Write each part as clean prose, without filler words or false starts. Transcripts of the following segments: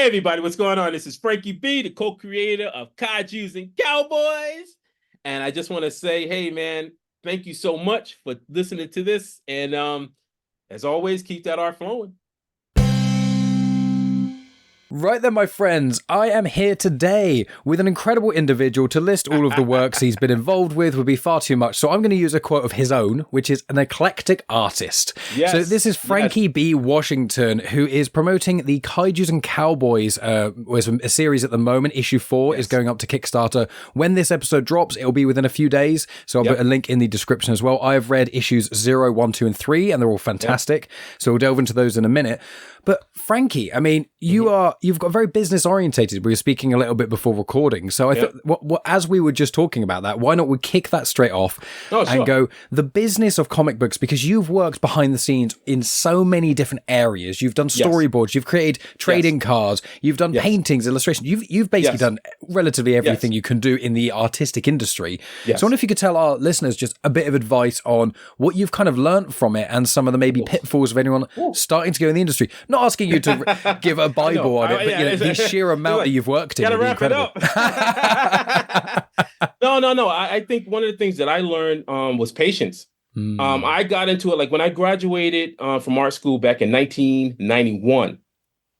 Hey everybody, what's going on? This is Frankie B, the co-creator of Kaijus and Cowboys. And I just want to say, hey man, thank you so much for listening to this. And as always, keep that art flowing. Right then, my friends, I am here today with an incredible individual. To list all of the works he's been involved with would be far too much, so I'm going to use a quote of his own, which is an eclectic artist. Yes, so this is Frankie B Washington, who is promoting the Kaijus and Cowboys, was a series at the moment. Issue 4 is going up to Kickstarter. When this episode drops, it'll be within a few days, so I'll put a link in the description as well. I've read issues 0, 1, 2, and 3, and they're all fantastic, so we'll delve into those in a minute. But Frankie, I mean, you've got very business orientated. We were speaking a little bit before recording. So I thought, as we were just talking about that, why not we kick that straight off and go the business of comic books, because you've worked behind the scenes in so many different areas. You've done storyboards, you've created trading cards, you've done paintings, illustrations. You've basically done relatively everything you can do in the artistic industry. So I wonder if you could tell our listeners just a bit of advice on what you've kind of learnt from it and some of the maybe pitfalls of anyone starting to go in the industry. Not asking you to give a Bible on it, but the sheer amount that you've worked in. Gotta wrap it up. No. I think one of the things that I learned was patience. I got into it like when I graduated from art school back in 1991.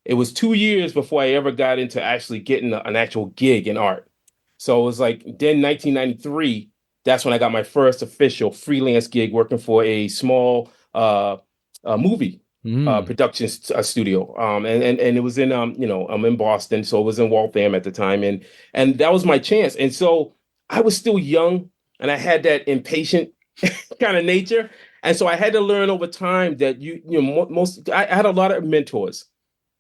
It was 2 years before I ever got into actually getting an actual gig in art. So it was like then 1993. That's when I got my first official freelance gig working for a small movie production studio. And it was in I'm in Boston, so it was in Waltham at the time, and that was my chance. And so I was still young and I had that impatient kind of nature. And so I had to learn over time that I had a lot of mentors.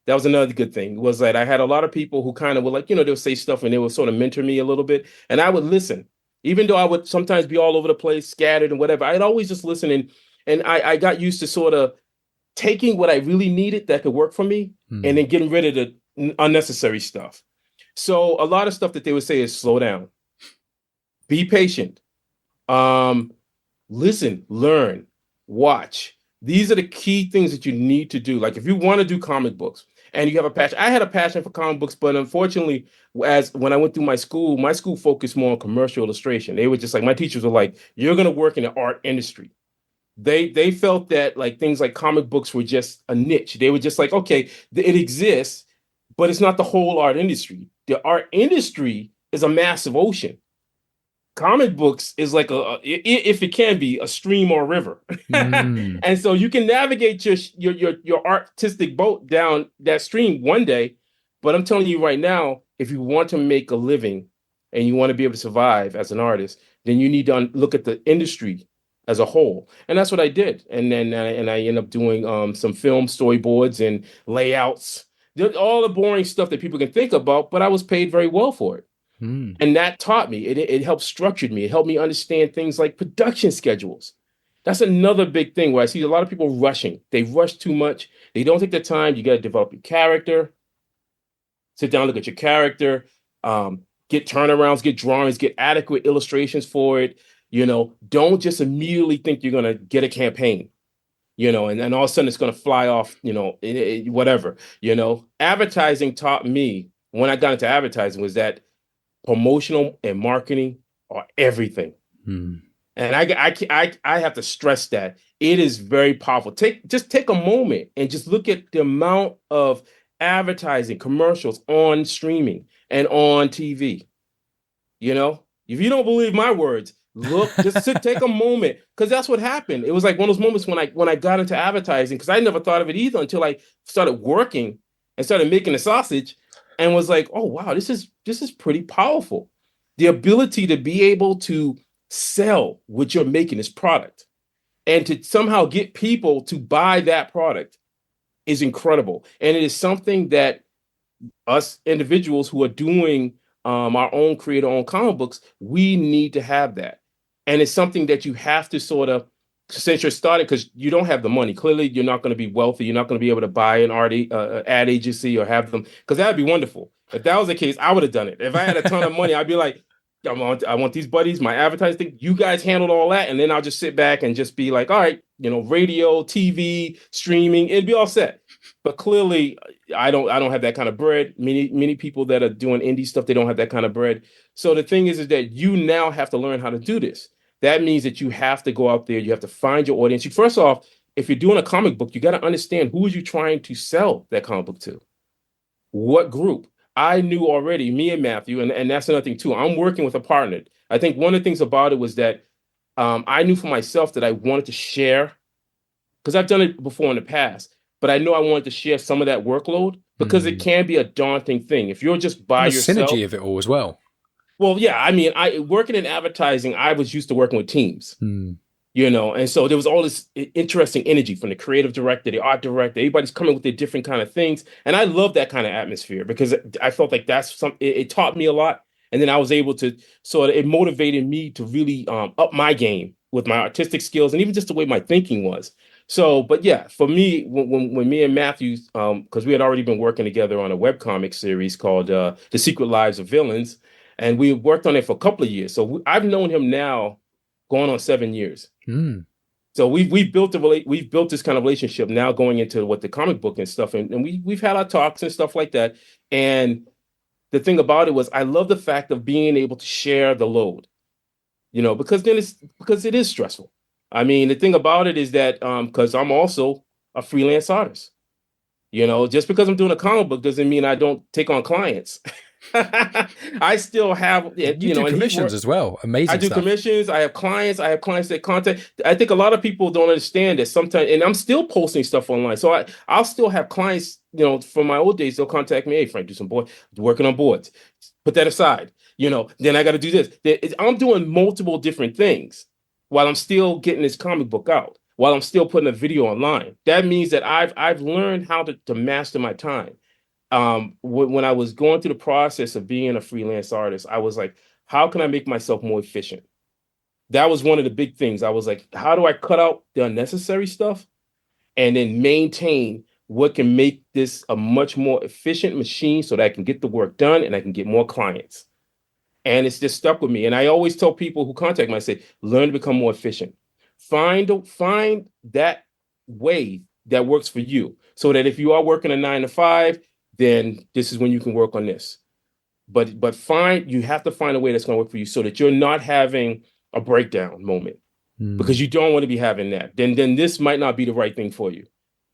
That was another good thing, was that I had a lot of people who kind of were like, they'll say stuff and they would sort of mentor me a little bit. And I would listen, even though I would sometimes be all over the place, scattered and whatever. I'd always just listen. And I got used to sort of taking what I really needed that could work for me and then getting rid of the unnecessary stuff. So a lot of stuff that they would say is slow down, be patient, listen, learn, watch. These are the key things that you need to do. Like if you want to do comic books and you have a passion, I had a passion for comic books, but unfortunately, when I went through my school focused more on commercial illustration. They were just like, my teachers were like, you're going to work in the art industry. They felt that like things like comic books were just a niche. They were just like, okay, it exists, but it's not the whole art industry. The art industry is a massive ocean. Comic books is like if it can be, a stream or a river. And so you can navigate your artistic boat down that stream one day. But I'm telling you right now, if you want to make a living and you want to be able to survive as an artist, then you need to look at the industry as a whole. And that's what I did. And then I ended up doing some film storyboards and layouts, all the boring stuff that people can think about, but I was paid very well for it. And that taught me, it helped structured me. It helped me understand things like production schedules. That's another big thing where I see a lot of people rushing. They rush too much. They don't take the time. You got to develop your character, sit down, look at your character, get turnarounds, get drawings, get adequate illustrations for it. Don't just immediately think you're going to get a campaign, and then all of a sudden it's going to fly off, whatever. Advertising taught me, when I got into advertising, was that promotional and marketing are everything. And I have to stress that it is very powerful. Take a moment and just look at the amount of advertising commercials on streaming and on TV. If you don't believe my words, take a moment, because that's what happened. It was like one of those moments when I got into advertising, because I never thought of it either until I started working and started making the sausage, and was like, oh wow, this is pretty powerful. The ability to be able to sell what you're making, this product, and to somehow get people to buy that product is incredible. And it is something that us individuals who are doing our own create our own comic books, we need to have that. And it's something that you have to sort of, since you're starting, because you don't have the money. Clearly, you're not going to be wealthy. You're not going to be able to buy an ad agency or have them, because that would be wonderful. If that was the case, I would have done it. If I had a ton of money, I'd be like, I want these buddies, my advertising thing. You guys handled all that, and then I'll just sit back and just be like, all right, radio, TV, streaming, it'd be all set. But clearly, I don't have that kind of bread. Many people that are doing indie stuff, they don't have that kind of bread. So the thing is that you now have to learn how to do this. That means that you have to go out there, you have to find your audience. First off, if you're doing a comic book, you got to understand who is you trying to sell that comic book to. What group? I knew already, me and Matthew, and that's another thing too. I'm working with a partner. I think one of the things about it was that I knew for myself that I wanted to share, because I've done it before in the past, but I know I wanted to share some of that workload because it can be a daunting thing. If you're just by and the yourself. Synergy of it all as well. Well, yeah, I mean, working in advertising, I was used to working with teams. And so there was all this interesting energy from the creative director, the art director. Everybody's coming with their different kind of things, and I love that kind of atmosphere because I felt like it taught me a lot, and then I was able to it motivated me to really up my game with my artistic skills and even just the way my thinking was. So, but yeah, for me, when me and Matthew, because we had already been working together on a webcomic series called The Secret Lives of Villains, and we worked on it for a couple of years. So I've known him now going on 7 years. So we've built this kind of relationship now going into what the comic book and stuff, and we've had our talks and stuff like that. And the thing about it was I love the fact of being able to share the load, because it is stressful. I mean, the thing about it is that because I'm also a freelance artist, just because I'm doing a comic book doesn't mean I don't take on clients. I still have, you do commissions as well. Amazing. I do stuff. commissions. I have clients that contact. I think a lot of people don't understand that sometimes, and I'm still posting stuff online. So I'll still have clients, from my old days. They'll contact me. Hey, Frank, working on boards. Put that aside. Then I got to do this. I'm doing multiple different things while I'm still getting this comic book out, while I'm still putting a video online. That means that I've learned how to master my time. When I was going through the process of being a freelance artist, I was like, how can I make myself more efficient? That was one of the big things. I was like, how do I cut out the unnecessary stuff and then maintain what can make this a much more efficient machine so that I can get the work done and I can get more clients? And it's just stuck with me. And I always tell people who contact me, I say, learn to become more efficient. Find that way that works for you so that if you are working a 9 to 5, then this is when you can work on this. But you have to find a way that's going to work for you so that you're not having a breakdown moment because you don't want to be having that. Then this might not be the right thing for you.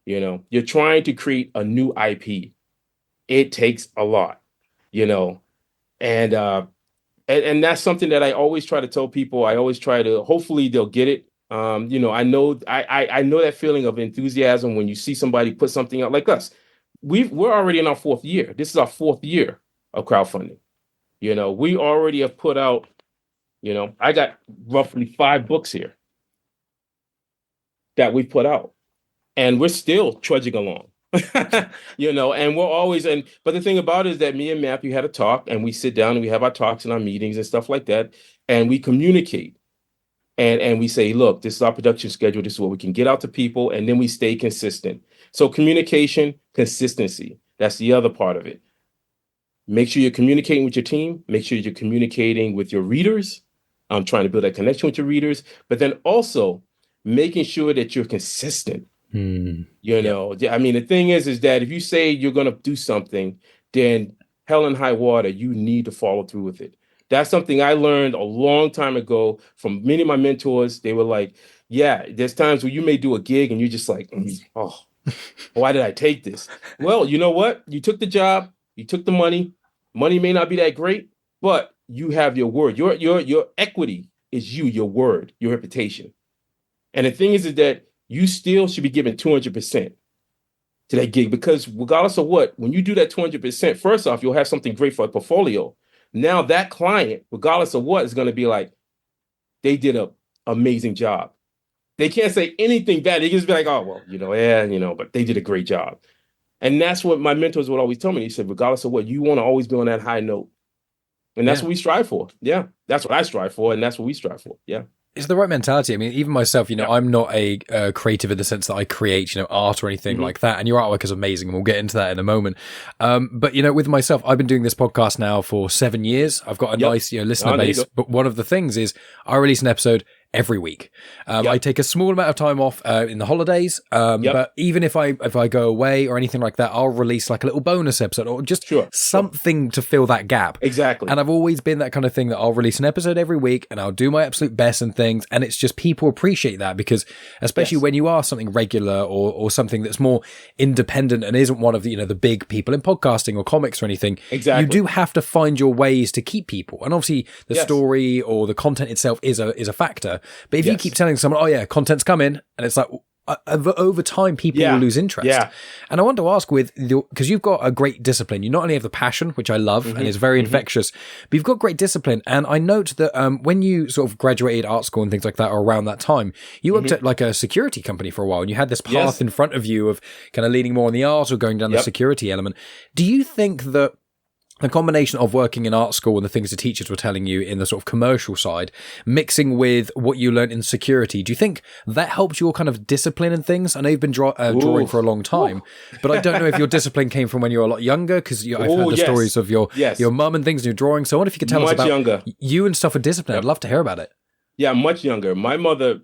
You're trying to create a new IP. It takes a lot, and that's something that I always try to tell people. I always try to, hopefully they'll get it. I know that feeling of enthusiasm when you see somebody put something out like us. We're already in our 4th year. This is our 4th year of crowdfunding. We already have put out, I got roughly 5 books here that we put out, and we're still trudging along. And we're always, but the thing about it is that me and Matthew had a talk, and we sit down and we have our talks and our meetings and stuff like that, and we communicate. And we say, look, this is our production schedule. This is what we can get out to people. And then we stay consistent. So communication, consistency. That's the other part of it. Make sure you're communicating with your team. Make sure you're communicating with your readers. I'm trying to build that connection with your readers. But then also making sure that you're consistent. I mean, the thing is that if you say you're going to do something, then hell and high water, you need to follow through with it. That's something I learned a long time ago from many of my mentors. They were like, yeah, there's times where you may do a gig and you're just like, oh, why did I take this? Well, you know what? You took the job, you took the money. Money may not be that great, but you have your word. Your equity is your word, your reputation. And the thing is that you still should be giving 200% to that gig because regardless of what, when you do that 200%, first off, you'll have something great for a portfolio. Now that client, regardless of what, is going to be like, they did an amazing job. They can't say anything bad. They can just be like, oh, well, but they did a great job. And that's what my mentors would always tell me. He said, regardless of what, you want to always be on that high note. And that's what we strive for. Yeah, that's what I strive for. And that's what we strive for. Yeah. It's the right mentality. I mean, even myself, I'm not a creative in the sense that I create, art or anything like that. And your artwork is amazing. And we'll get into that in a moment. But, with myself, I've been doing this podcast now for 7 years. I've got a nice, listener base. But one of the things is I release an episode every week. I take a small amount of time off in the holidays, but even if I go away or anything like that, I'll release like a little bonus episode or just something to fill that gap. Exactly. And I've always been that kind of thing that I'll release an episode every week and I'll do my absolute best and things. And it's just people appreciate that because especially when you are something regular or something that's more independent and isn't one of the, the big people in podcasting or comics or anything, you do have to find your ways to keep people. And obviously the story or the content itself is a factor. But if you keep telling someone, oh yeah, content's coming, and it's like, over time, people will lose interest. Yeah. And I want to ask because you've got a great discipline. You not only have the passion, which I love and is very infectious, but you've got great discipline. And I note that when you sort of graduated art school and things like that, or around that time, you worked at like a security company for a while and you had this path in front of you of kind of leaning more on the art or going down the security element. Do you think that the combination of working in art school and the things the teachers were telling you in the sort of commercial side, mixing with what you learned in security, do you think that helped your kind of discipline and things? I know you've been drawing for a long time, but I don't know if your discipline came from when you were a lot younger, because I've heard the stories of your mum and things and your drawing. So I wonder if you could tell us about you and stuff with discipline. I'd love to hear about it. Yeah, much younger. My mother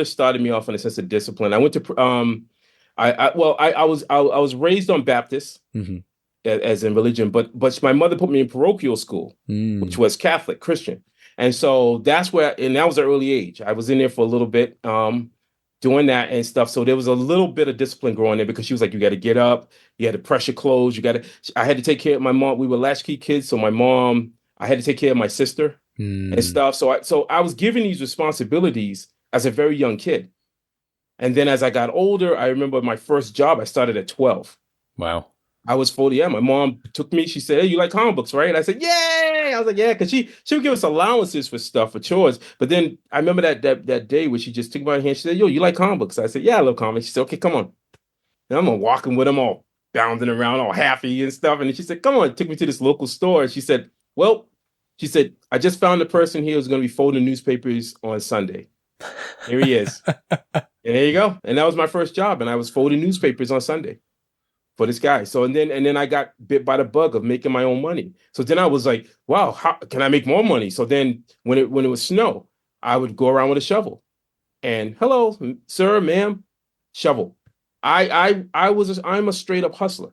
started me off in a sense of discipline. I went to I was raised on Baptist. As in religion, but my mother put me in parochial school, which was Catholic Christian, and so that's where, and that was an early age. I was in there for a little bit, doing that and stuff. So there was a little bit of discipline growing there because she was like, you got to get up, you had to press your clothes, I had to take care of my mom. We were latchkey kids, so I had to take care of my sister and stuff. So I was given these responsibilities as a very young kid, and then as I got older, I remember my first job. I started at 12. Wow. I was 40. Yeah, my mom took me. She said, "Hey, you like comic books, right?" I said, "Yay!" I was like, "Yeah," because she would give us allowances for stuff, for chores. But then I remember that day where she just took my hand. She said, "Yo, you like comic books?" I said, "Yeah, I love comics." She said, "Okay, come on." And I'm walking with them, all bounding around, all happy and stuff. And she said, "Come on," took me to this local store. And she said, "I just found the person here who's going to be folding newspapers on Sunday. Here he is." And there you go. And that was my first job, and I was folding newspapers on Sunday for this guy. So and then I got bit by the bug of making my own money. So then I was like, wow, how can I make more money? So then when it was snow, I would go around with a shovel and, hello, sir, ma'am, shovel. I'm a straight up hustler.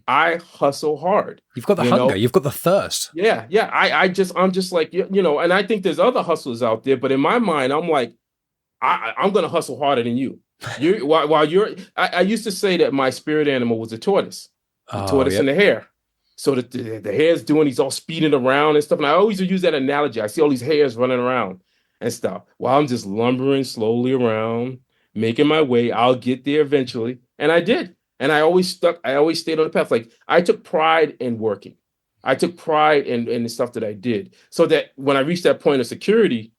I hustle hard. You've got the hunger. You've got the thirst. Yeah. I'm just like, and I think there's other hustlers out there, but in my mind, I'm like, I'm going to hustle harder than you. I used to say that my spirit animal was a tortoise, and the hare. So the hare's he's all speeding around and stuff. And I always use that analogy. I see all these hares running around and stuff while I'm just lumbering slowly around, making my way. I'll get there eventually. And I did. And I always stayed on the path. Like, I took pride in working. I took pride in the stuff that I did. So that when I reached that point of security,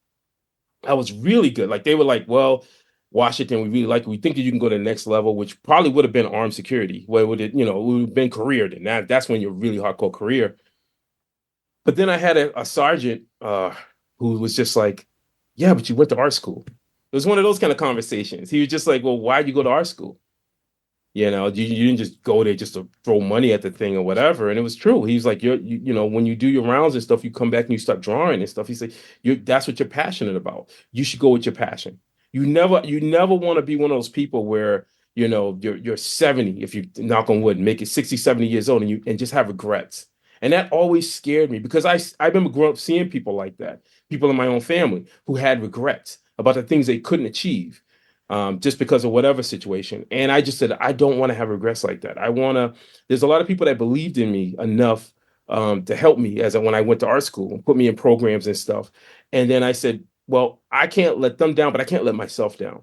I was really good. Like, they were like, well, Washington, we really like it. We think that you can go to the next level, which probably would have been armed security. Where would it, it would have been career. Then that's when you're really hardcore career. But then I had a sergeant who was just like, yeah, but you went to art school. It was one of those kind of conversations. He was just like, well, why'd you go to art school? You didn't just go there just to throw money at the thing or whatever. And it was true. He was like, when you do your rounds and stuff, you come back and you start drawing and stuff. He said, that's what you're passionate about. You should go with your passion. You never want to be one of those people where, you're 70, if you knock on wood, make it 60, 70 years old and just have regrets. And that always scared me because I remember growing up seeing people like that, people in my own family who had regrets about the things they couldn't achieve. Just because of whatever situation. And I just said, I don't want to have regrets like that. There's a lot of people that believed in me enough to help me when I went to art school and put me in programs and stuff. And then I said, well, I can't let them down, but I can't let myself down.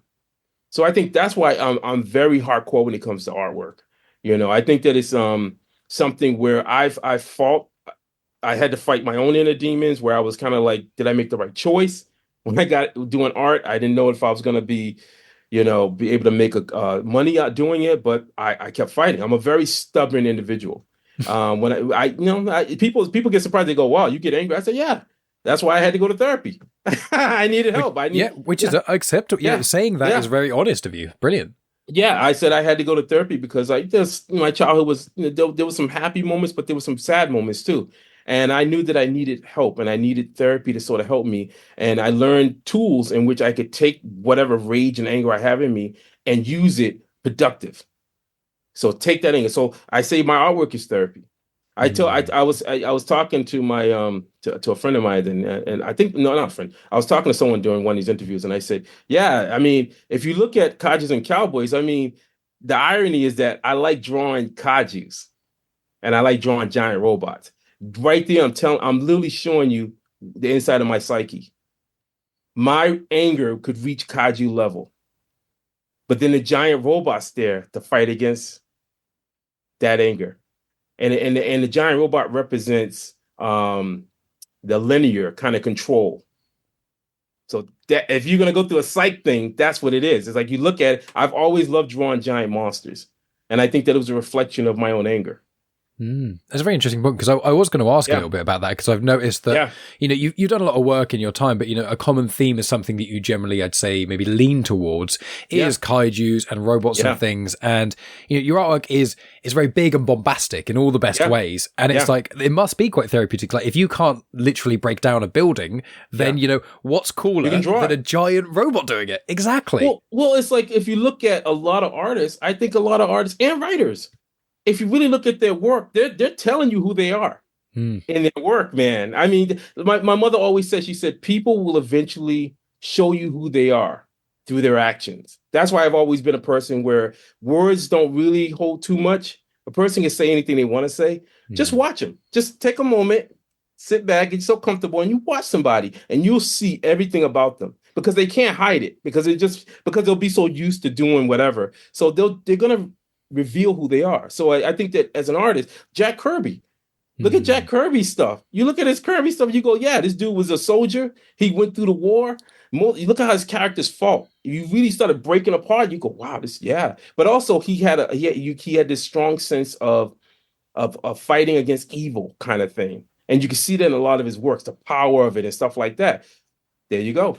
So I think that's why I'm very hardcore when it comes to artwork. I think that it's something where I had to fight my own inner demons, where I was kind of like, did I make the right choice? When I got doing art, I didn't know if I was going to be able to make money out doing it, but I kept fighting. I'm a very stubborn individual. When people get surprised. They go, "Wow, you get angry." I said, "Yeah, that's why I had to go to therapy. I needed help." Which is acceptable. Yeah, saying that is very honest of you. Brilliant. Yeah, I said I had to go to therapy because my childhood was there was some happy moments, but there were some sad moments too. And I knew that I needed help and I needed therapy to sort of help me. And I learned tools in which I could take whatever rage and anger I have in me and use it productive. So take that in. So I say my artwork is therapy. I was talking to my to a friend of mine and I think no, not a friend. I was talking to someone during one of these interviews and I said, yeah, I mean, if you look at Kaijus and Cowboys, I mean, the irony is that I like drawing kaijus and I like drawing giant robots. Right there, I'm literally showing you the inside of my psyche. My anger could reach kaiju level, but then the giant robot's there to fight against that anger. And the giant robot represents the linear kind of control. So that if you're gonna go through a psych thing, that's what it is. It's like you look at it. I've always loved drawing giant monsters, and I think that it was a reflection of my own anger. That's a very interesting point because I was going to ask a little bit about that because I've noticed that you've done a lot of work in your time, but a common theme is something that you generally, I'd say, maybe lean towards is kaijus and robots and things, and your artwork is very big and bombastic in all the best ways, and it's like it must be quite therapeutic. Like if you can't literally break down a building, then what's cooler than a giant robot doing it? Exactly. Well, it's like if you look at a lot of artists, I think a lot of artists and writers, if you really look at their work, they're telling you who they are in their work, man. I mean, my mother always said, she said, people will eventually show you who they are through their actions. That's why I've always been a person where words don't really hold too much. A person can say anything they want to say. Just watch them. Just take a moment, sit back, get so comfortable, and you watch somebody, and you'll see everything about them because they can't hide it because they'll be so used to doing whatever. So they're gonna reveal who they are. So I think that as an artist, Jack Kirby, look at Jack Kirby's stuff. You look at his Kirby stuff, you go, yeah, this dude was a soldier. He went through the war. You look at how his characters fought. You really started breaking apart. You go, wow, But also he had this strong sense of fighting against evil kind of thing. And you can see that in a lot of his works, the power of it and stuff like that. There you go.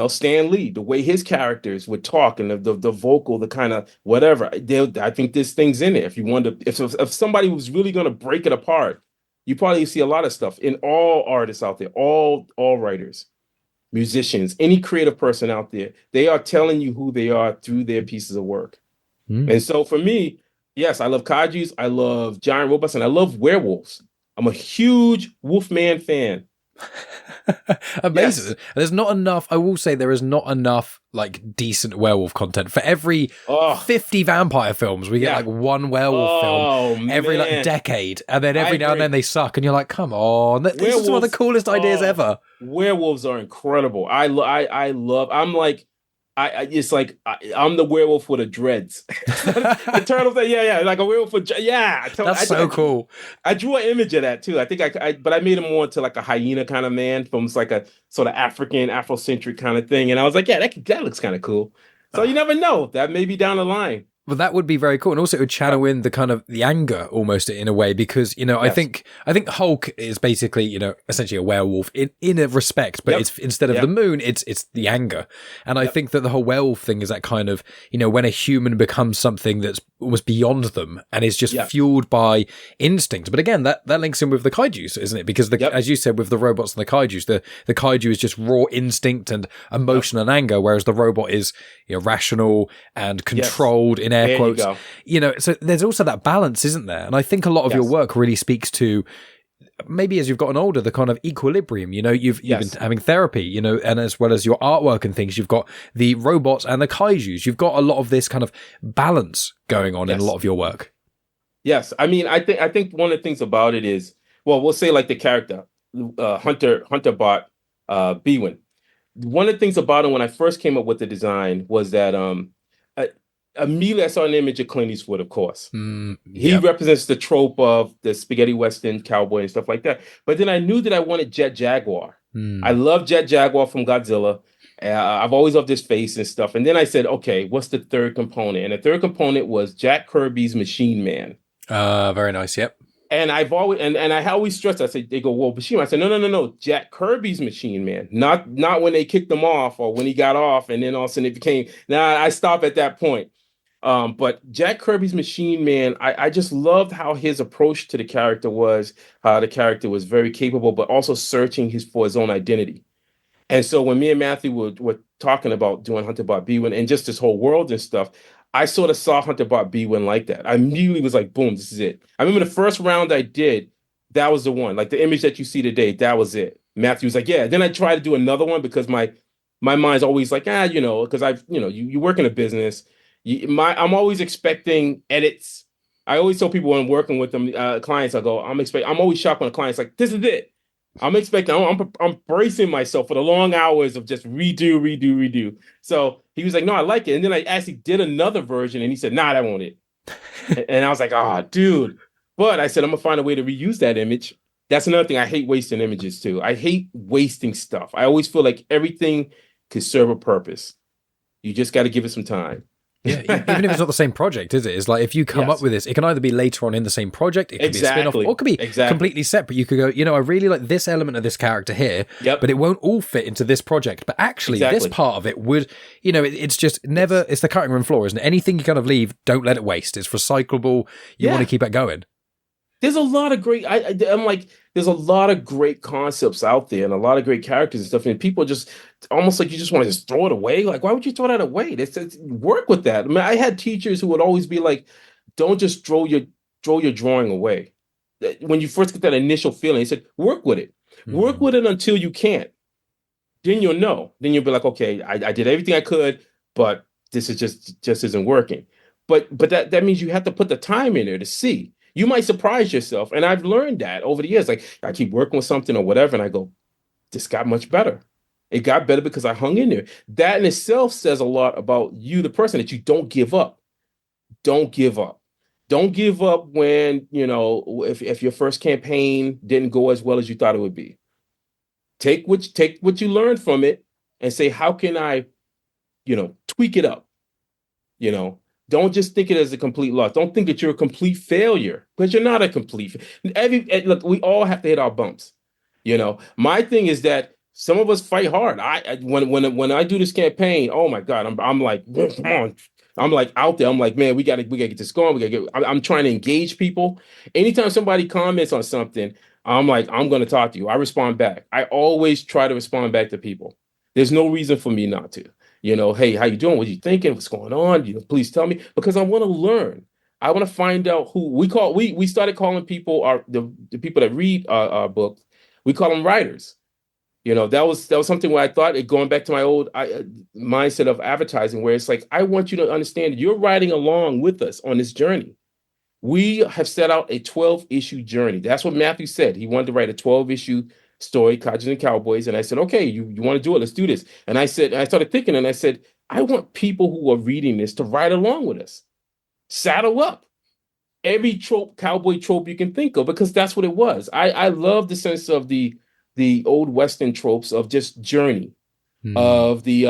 Stan Lee, the way his characters would talk and the vocal, the kind of whatever. I think this thing's in there. If you want to, if somebody was really going to break it apart, you probably see a lot of stuff in all artists out there, all writers, musicians, any creative person out there. They are telling you who they are through their pieces of work. And so for me, yes, I love kaijus, I love giant robots, and I love werewolves. I'm a huge Wolfman fan. Amazing. Yes. There's not enough, I will say there is not enough like decent werewolf content. For every 50 vampire films, we get like one werewolf film every like decade, and then every now and then they suck and you're like, come on, this is one of the coolest ideas ever. Werewolves are incredible. I'm the werewolf with the dreads. The turtle thing, like a werewolf with, That's so cool. I drew an image of that too. I think but I made him more into like a hyena kind of man, from like a sort of African, Afrocentric kind of thing. And I was like, that looks kind of cool. So you never know, that may be down the line. Well, that would be very cool, and also it would channel in the kind of the anger almost in a way, because I think Hulk is basically essentially a werewolf in a respect, but it's instead of the moon, it's the anger, and I think that the whole werewolf thing is that kind of when a human becomes something that's almost beyond them and is just fueled by instinct. But again, that links in with the kaijus, isn't it? Because as you said with the robots and the kaijus, the kaiju is just raw instinct and emotion and anger, whereas the robot is rational and controlled in air quotes. So there's also that balance, isn't there? And I think a lot of your work really speaks to, maybe as you've gotten older, the kind of equilibrium. You've been having therapy, and as well as your artwork and things, you've got the robots and the kaijus. You've got a lot of this kind of balance going on in a lot of your work. Yes, I mean, I think one of the things about it is, well, we'll say like the character Hunter Bot Bewin. One of the things about him when I first came up with the design was that immediately I saw an image of Clint Eastwood, of course. He represents the trope of the spaghetti western cowboy and stuff like that. But then I knew that I wanted Jet Jaguar. I love Jet Jaguar from Godzilla. I've always loved his face and stuff. And then I said, okay, what's the third component? And the third component was Jack Kirby's Machine Man. Very nice. Yep. And I've always and I always stress. I say they go, well, Machine Man. I said, no, Jack Kirby's Machine Man, not when they kicked him off or when he got off, and then all of a sudden it became. Now I stop at that point. But Jack Kirby's Machine Man, I just loved how his approach to the character was, how the character was very capable, but also searching for his own identity. And so when me and Matthew were talking about doing Hunter Bought Bwin and just this whole world and stuff, I sort of saw Hunter Bought Bwin like that. I immediately was like, boom, this is it. I remember the first round I did, that was the one. Like the image that you see today, that was it. Matthew was like, yeah. Then I tried to do another one because my mind's always like, because you work in a business. I'm always expecting edits. I always tell people when I'm working with them, clients, I'm always shocked when a client's like, this is it. I'm bracing myself for the long hours of just redo, redo, redo. So he was like, no, I like it. And then I actually did another version and he said, nah, that won't it. And I was like, oh, dude. But I said, I'm gonna find a way to reuse that image. That's another thing. I hate wasting images too. I hate wasting stuff. I always feel like everything could serve a purpose. You just got to give it some time. Yeah, even if it's not the same project, is it? It's like if you come up with this, it can either be later on in the same project, it could be a spin-off, or it could be completely separate. You could go, I really like this element of this character here, but it won't all fit into this project. But actually, this part of it would, it's just never, it's the cutting room floor, isn't it? Anything you kind of leave, don't let it waste. It's recyclable. You want to keep it going. There's a lot of great, I'm like, there's a lot of great concepts out there and a lot of great characters and stuff. And people just almost like you just want to just throw it away. Like, why would you throw that away? It's work with that. I mean, I had teachers who would always be like, don't just throw your drawing away. When you first get that initial feeling, he said, work with it. Work with it until you can't. Then you'll know. Then you'll be like, okay, I did everything I could, but this is just isn't working. But that means you have to put the time in there to see. You might surprise yourself. And I've learned that over the years. Like I keep working with something or whatever, and I go, this got much better. It got better because I hung in there. That in itself says a lot about you, the person, that you don't give up. Don't give up. Don't give up when, if your first campaign didn't go as well as you thought it would be. Take what you learned from it and say, how can I, tweak it up? Don't just think it as a complete loss. Don't think that you're a complete failure, because you're not a complete. Look, we all have to hit our bumps. My thing is that some of us fight hard. When I do this campaign, oh my God, I'm like, come on. I'm like out there. I'm like, man, we gotta get this going. I'm trying to engage people. Anytime somebody comments on something, I'm like, I'm gonna talk to you. I respond back. I always try to respond back to people. There's no reason for me not to. Hey, how you doing? What you thinking? What's going on? Please tell me, because I want to learn. I want to find out who we started calling people the people that read our books. We call them writers. That was something where I thought, going back to my old mindset of advertising, where it's like, I want you to understand that you're riding along with us on this journey. We have set out a 12-issue journey. That's what Matthew said. He wanted to write a 12-issue story, Kaijus and Cowboys. And I said, okay, you want to do it? Let's do this. And I started thinking, and I said, I want people who are reading this to ride along with us. Saddle up. Every cowboy trope you can think of, because that's what it was. I love the sense of the old Western tropes of just journey, of the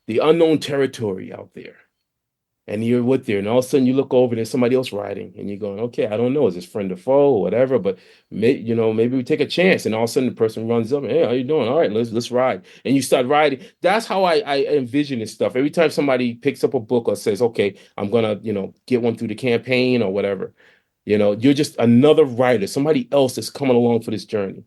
unknown territory out there. And you're with there, and all of a sudden you look over and there's somebody else riding, and you're going, okay, I don't know, is this friend or foe or whatever, but maybe we take a chance, and all of a sudden the person runs up, hey, how you doing? All right, let's ride. And you start riding. That's how I envision this stuff. Every time somebody picks up a book or says, okay, I'm gonna, get one through the campaign or whatever, you're just another writer, somebody else that's coming along for this journey.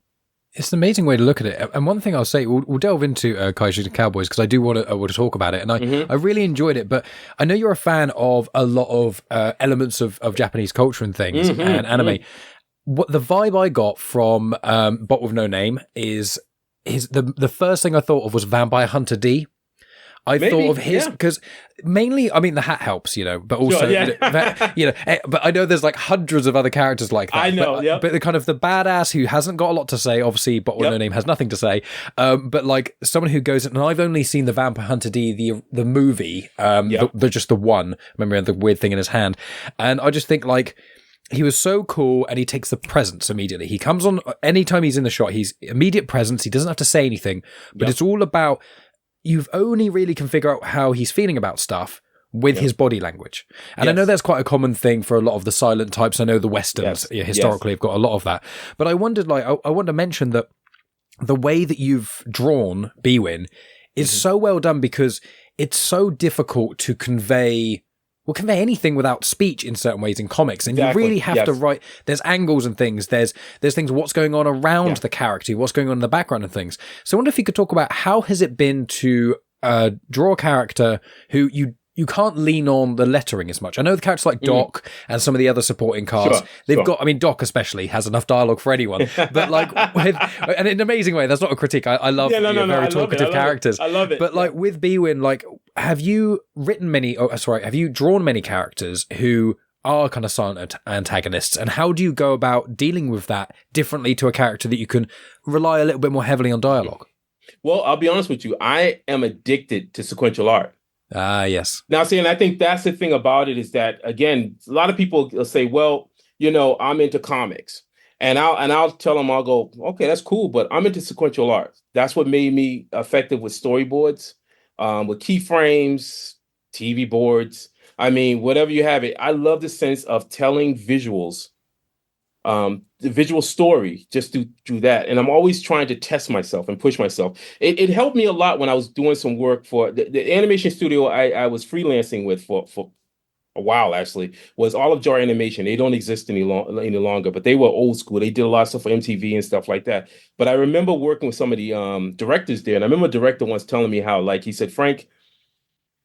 It's an amazing way to look at it. And one thing I'll say, we'll delve into Kaijus and Cowboys, because I do want to talk about it. And I really enjoyed it. But I know you're a fan of a lot of elements of Japanese culture and things and anime. What the vibe I got from Bot With No Name is the first thing I thought of was Vampire Hunter D. Thought of his, because mainly, I mean, the hat helps, but also, but I know there's like hundreds of other characters like that. I know, but the kind of the badass who hasn't got a lot to say, obviously, but with no name has nothing to say. But like someone who goes, and I've only seen the Vampire Hunter D, the movie, just the one. Remember, he had the weird thing in his hand, and I just think like, he was so cool, and he takes the presence immediately. He comes on anytime he's in the shot. He's immediate presence. He doesn't have to say anything, but it's all about. You've only really can figure out how he's feeling about stuff with his body language. And I know that's quite a common thing for a lot of the silent types. I know the Westerns historically have got a lot of that. But I wondered, I want to mention that the way that you've drawn Bwin is so well done, because it's so difficult to convey convey anything without speech in certain ways in comics, and Exactly. you really have to write. There's angles and things. There's things. What's going on around the character? What's going on in the background and things. So I wonder if you could talk about how has it been to draw a character who you can't lean on the lettering as much. I know the characters like Doc and some of the other supporting cast, they've got, I mean, Doc especially has enough dialogue for anyone, but like, and in an amazing way, that's not a critique. I love very talkative characters. I love it. But like with Bwin, like, have you drawn many characters who are kind of silent antagonists, and how do you go about dealing with that differently to a character that you can rely a little bit more heavily on dialogue? Well, I'll be honest with you. I am addicted to sequential art. Yes. Now, see, and I think that's the thing about it is that, again, a lot of people will say, well, I'm into comics. And I'll tell them, I'll go, okay, that's cool, but I'm into sequential art. That's what made me effective with storyboards, with keyframes, TV boards. I mean, whatever you have it. I love the sense of telling visuals, the visual story, just through that. And I'm always trying to test myself and push myself. It helped me a lot when I was doing some work for the animation studio I was freelancing with for a while, actually, was Olive Jar Animation. They don't exist any longer, but they were old school. They did a lot of stuff for MTV and stuff like that. But I remember working with some of the directors there. And I remember a director once telling me how, like, he said, Frank,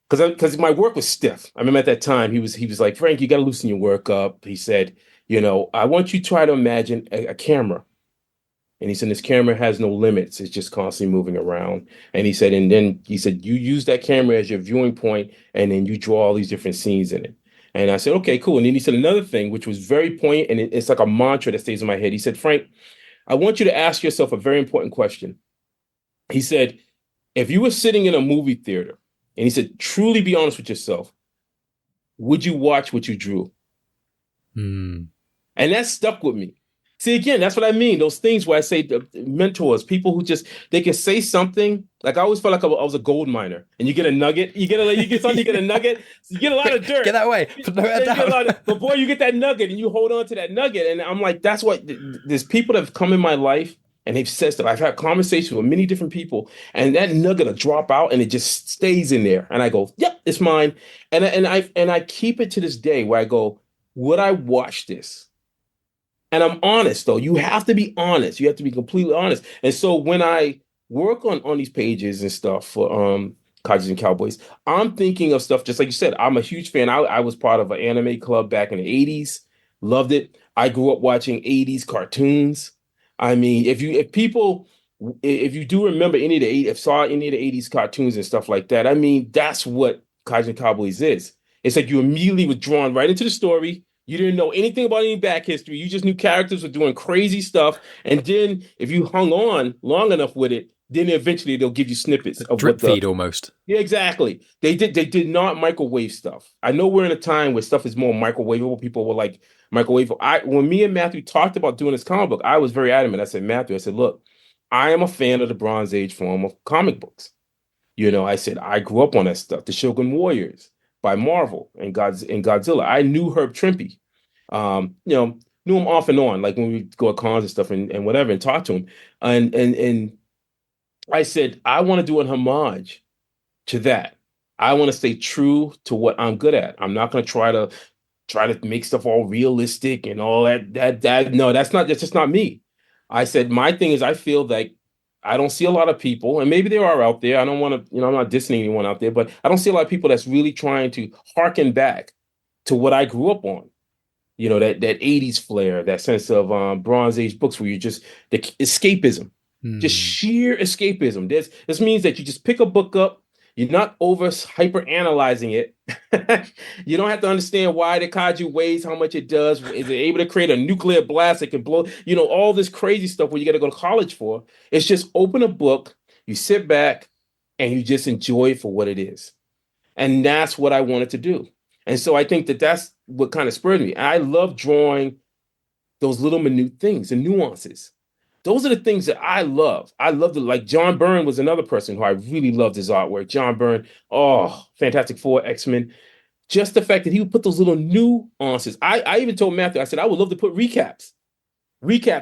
because my work was stiff. I remember at that time, he was like, Frank, you got to loosen your work up. He said, I want you to try to imagine a camera. And he said, this camera has no limits. It's just constantly moving around. And he said, you use that camera as your viewing point, and then you draw all these different scenes in it. And I said, okay, cool. And then he said another thing, which was very poignant, and it's like a mantra that stays in my head. He said, Frank, I want you to ask yourself a very important question. He said, if you were sitting in a movie theater, and he said, truly be honest with yourself, would you watch what you drew? And that stuck with me. See, again, that's what I mean. Those things where I say mentors, people who they can say something. Like I always felt like I was a gold miner, and you get a nugget. You get something, you get a nugget. So you get a lot of dirt. Get that away. But boy, you get that nugget, and you hold on to that nugget. And I'm like, that's what there's people that have come in my life, and they've said stuff. I've had conversations with many different people, and that nugget will drop out, and it just stays in there. And I go, yep, it's mine. And I keep it to this day where I go, would I watch this? And I'm honest, though. You have to be honest. You have to be completely honest. And so when I work on these pages and stuff for Kaijus and Cowboys, I'm thinking of stuff just like you said. I'm a huge fan. I was part of an anime club back in the 80s. Loved it. I grew up watching 80s cartoons. I mean, if you do remember saw any of the 80s cartoons and stuff like that, I mean, that's what Kaijus and Cowboys is. It's like you immediately were drawn right into the story. You didn't know anything about any back history. You just knew characters were doing crazy stuff. And then if you hung on long enough with it, then eventually they'll give you snippets of drip feed almost. Yeah, exactly. They did not microwave stuff. I know we're in a time where stuff is more microwavable. People were like microwave. When me and Matthew talked about doing this comic book, I was very adamant. I said, Matthew, look, I am a fan of the Bronze Age form of comic books. I said, I grew up on that stuff. The Shogun Warriors by Marvel and Godzilla. I knew Herb Trimpe. Knew him off and on, like when we go at cons and stuff and whatever, and talk to him. And I said, I want to do an homage to that. I want to stay true to what I'm good at. I'm not going to try to make stuff all realistic and all that. No, that's just not me. I said, my thing is I feel like I don't see a lot of people, and maybe there are out there. I don't want to, I'm not dissing anyone out there, but I don't see a lot of people that's really trying to harken back to what I grew up on. That 80s flair, that sense of Bronze Age books where you just the escapism, just sheer escapism. This means that you just pick a book up, you're not hyper analyzing it. You don't have to understand why the kaiju weighs how much it does. Is it able to create a nuclear blast that can blow, all this crazy stuff where you got to go to college for. It's just open a book, you sit back, and you just enjoy it for what it is. And that's what I wanted to do. And so I think that's what kind of spurred me. I love drawing those little minute things and nuances. Those are the things that I love. I love like John Byrne was another person who I really loved his artwork. John Byrne, Fantastic Four, X-Men. Just the fact that he would put those little nuances. I even told Matthew, I said, I would love to put recap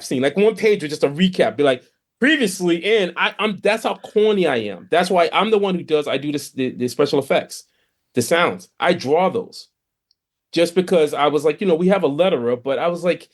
scene, like one page with just a recap. Be like, previously, and that's how corny I am. That's why I'm the one I do the special effects. The sounds. I draw those. just because I was like, we have a letterer, but I was like,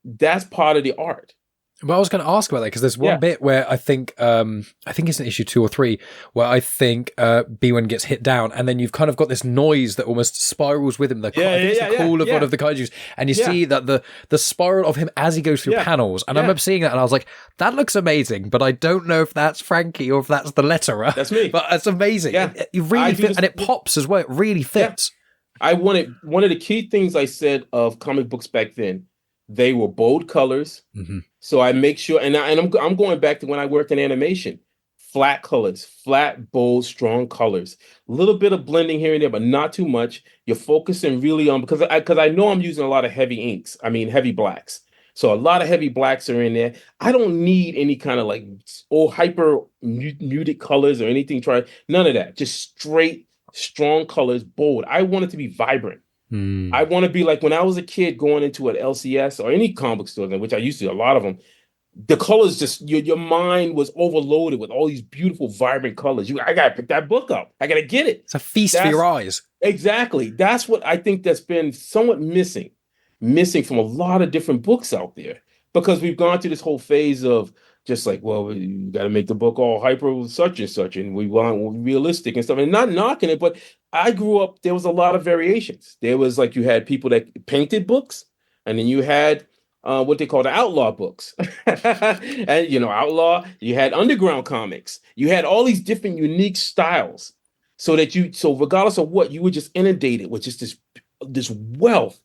that's part of the art. Well, I was going to ask about that because there's one Yeah. bit where I think it's in issue 2 or 3 where I think B1 gets hit down, and then you've kind of got this noise that almost spirals with him. I think it's the call of one of the kaijus, and you see that the spiral of him as he goes through panels. And I remember seeing that, and I was like, that looks amazing, but I don't know if that's Frankie or if that's the letterer. That's me. But it's amazing. Yeah. It really fits, and it pops as well. It really fits. I wanted one of the key things I said of comic books back then. They were bold colors, so I make sure, and I'm going back to when I worked in animation. Flat colors, flat, bold, strong colors. A little bit of blending here and there, but not too much. You're focusing really on because I know I'm using a lot of heavy inks. I mean heavy blacks. So a lot of heavy blacks are in there. I don't need any kind of like hyper muted colors or anything. None of that. Just straight, strong colors, bold. I want it to be vibrant. I want to be like when I was a kid going into an LCS or any comic book store, which I used to, a lot of them, the colors just, your mind was overloaded with all these beautiful, vibrant colors. I got to pick that book up. I got to get it. It's a feast for your eyes. Exactly. That's what I think that's been somewhat missing from a lot of different books out there, because we've gone through this whole phase of just like, well, we got to make the book all hyper such and such, and we want realistic and stuff, and not knocking it. But I grew up, there was a lot of variations. There was like, you had people that painted books, and then you had what they call the outlaw books. And, outlaw, you had underground comics. You had all these different unique styles, so regardless of what, you were just inundated with just this wealth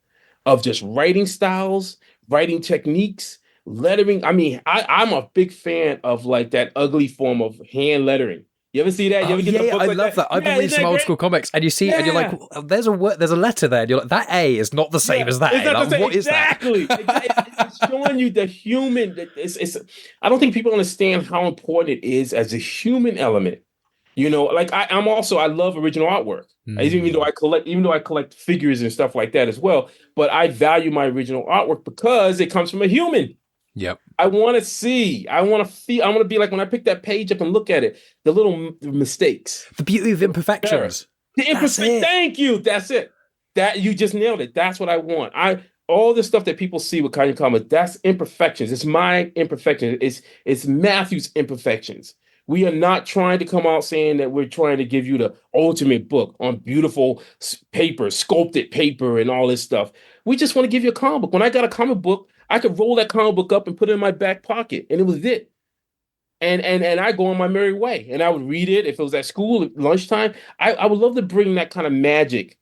of just writing styles, writing techniques, lettering. I mean, I'm a big fan of like that ugly form of hand lettering. You ever see that? You ever get the book I like love that. I've been reading some old school comics, and you see, and you're like, well, there's a letter there, and you're like, that A is not the same as that A. Like, what is that? Exactly. It's showing you the human. I don't think people understand how important it is as a human element. Like I love original artwork. Even though I collect figures and stuff like that as well, but I value my original artwork because it comes from a human. Yep. I want to see. I want to feel. I want to be like when I pick that page up and look at it, the little mistakes, the beauty of imperfections. Thank you. That's it. That you just nailed it. That's what I want. All the stuff that people see with Kaiju comics, that's imperfections. It's my imperfections. It's Matthew's imperfections. We are not trying to come out saying that we're trying to give you the ultimate book on beautiful paper, sculpted paper, and all this stuff. We just want to give you a comic book. When I got a comic book, I could roll that comic book up and put it in my back pocket, and it was it. And I go on my merry way, and I would read it if it was at school at lunchtime. I would love to bring that kind of magic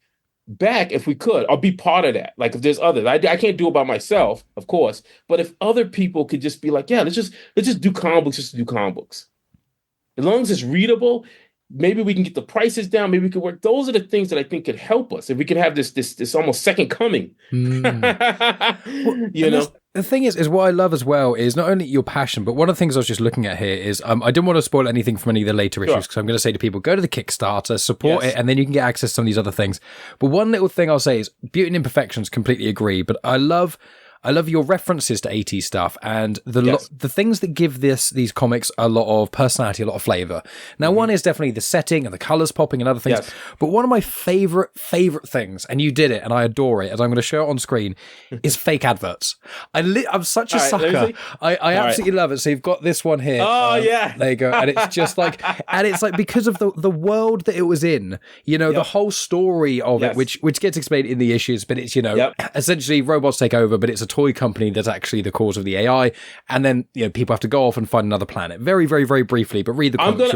back if we could, or be part of that. Like if there's others, I can't do it by myself, of course. But if other people could just be like, yeah, let's just do comic books just to do comic books. As long as it's readable, maybe we can get the prices down. Maybe we could work. Those are the things that I think could help us. If we could have this almost second coming. The thing is what I love as well is not only your passion, but one of the things I was just looking at here is I didn't want to spoil anything from any of the later issues, because I'm going to say to people, go to the Kickstarter, support it, and then you can get access to some of these other things. But one little thing I'll say is Beauty and Imperfections, completely agree, but I love your references to 80s stuff and the things that give these comics a lot of personality, a lot of flavor. Now, one is definitely the setting and the colors popping and other things. Yes. But one of my favorite things, and you did it, and I adore it, as I'm going to show it on screen, is fake adverts. I'm such a sucker. I absolutely love it. So you've got this one here. Oh, yeah. There you go. And it's just like, because of the world that it was in, the whole story of it, which gets explained in the issues, but it's, essentially robots take over, but it's a toy company that's actually the cause of the AI, and then people have to go off and find another planet. Very, very, very briefly, but read the comics.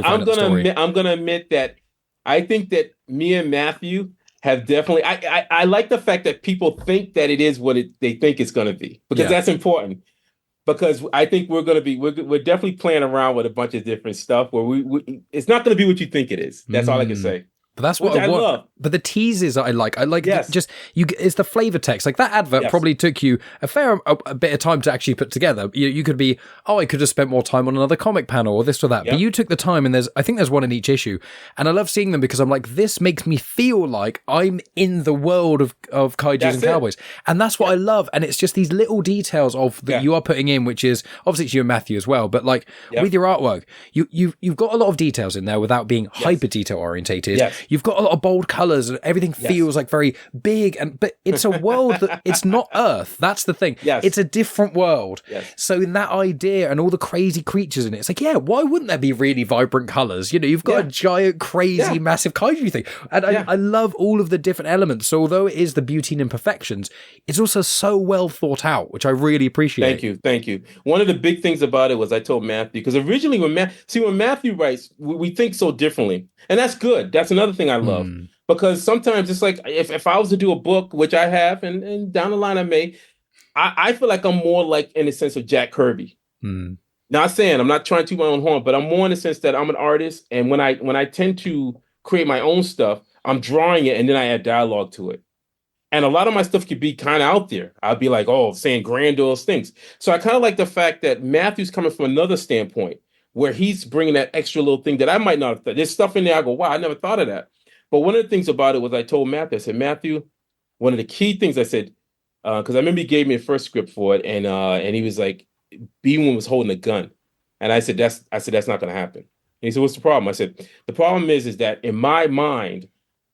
I'm gonna admit that I think that me and Matthew have definitely. I like the fact that people think that it is what they think it's going to be, because that's important. Because I think we're definitely playing around with a bunch of different stuff where we it's not going to be what you think it is. That's all I can say. But that's what I want. Love. But the teasers I like it's the flavor text. Like that advert probably took you a bit of time to actually put together. You could be, I could have spent more time on another comic panel or this or that. But you took the time, and I think there's one in each issue. And I love seeing them because I'm like, this makes me feel like I'm in the world of Kaijus and Cowboys. And that's what I love. And it's just these little details that you are putting in, which is obviously it's you and Matthew as well. But like with your artwork, you've got a lot of details in there without being hyper detail orientated. Yes. you've got a lot of bold colors and everything feels like very big, but it's a world that it's not Earth. That's the thing. Yes. It's a different world. Yes. So in that idea and all the crazy creatures in it, it's like, yeah, why wouldn't there be really vibrant colors? You know, you've got a giant, crazy, massive kaiju thing. And I love all of the different elements. So although it is the beauty and imperfections, it's also so well thought out, which I really appreciate. Thank you. One of the big things about it was I told Matthew, because originally when Matthew writes, we think so differently. And that's good. That's another thing I love. Because sometimes it's like, if I was to do a book, which I have, and down the line I may, I feel like I'm more like in the sense of Jack Kirby. Not saying I'm not trying to my own horn, but I'm more in the sense that I'm an artist. And when I tend to create my own stuff, I'm drawing it and then I add dialogue to it. And a lot of my stuff could be kind of out there. I'll be like, saying grandiose things. So I kind of like the fact that Matthew's coming from another standpoint where he's bringing that extra little thing that I might not have thought. There's stuff in there I go, wow, I never thought of that. But one of the things about it was I told Matthew, I said, Matthew, one of the key things I said, because I remember he gave me a first script for it, and he was like, B1 was holding a gun. And I said, that's not going to happen. And he said, what's the problem? I said, the problem is that in my mind,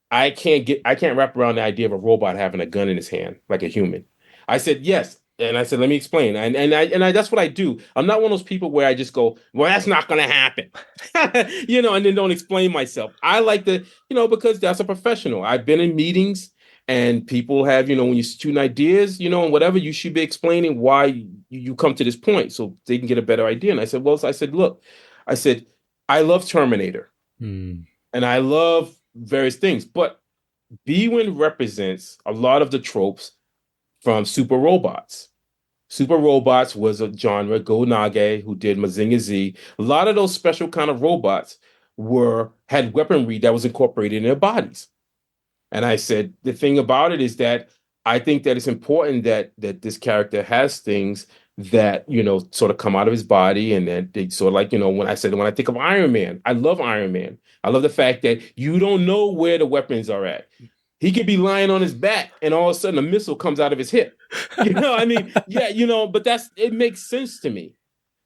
I can't wrap around the idea of a robot having a gun in his hand like a human. I said, yes. And I said, let me explain. And I that's what I do. I'm not one of those people where I just go, well, that's not going to happen, and then don't explain myself. I like to, because that's a professional. I've been in meetings and people have, when you're shooting ideas, and whatever, you should be explaining why you come to this point so they can get a better idea. And I said, look, I love Terminator and I love various things, but B-Win represents a lot of the tropes from Super Robots. Super Robots was a genre. Go Nage, who did Mazinger Z, a lot of those special kind of robots had weaponry that was incorporated in their bodies. And I said, the thing about it is that I think that it's important that this character has things that, sort of come out of his body, and that they sort of like, when I think of Iron Man, I love Iron Man. I love the fact that you don't know where the weapons are at. He could be lying on his back and all of a sudden a missile comes out of his hip. But it makes sense to me.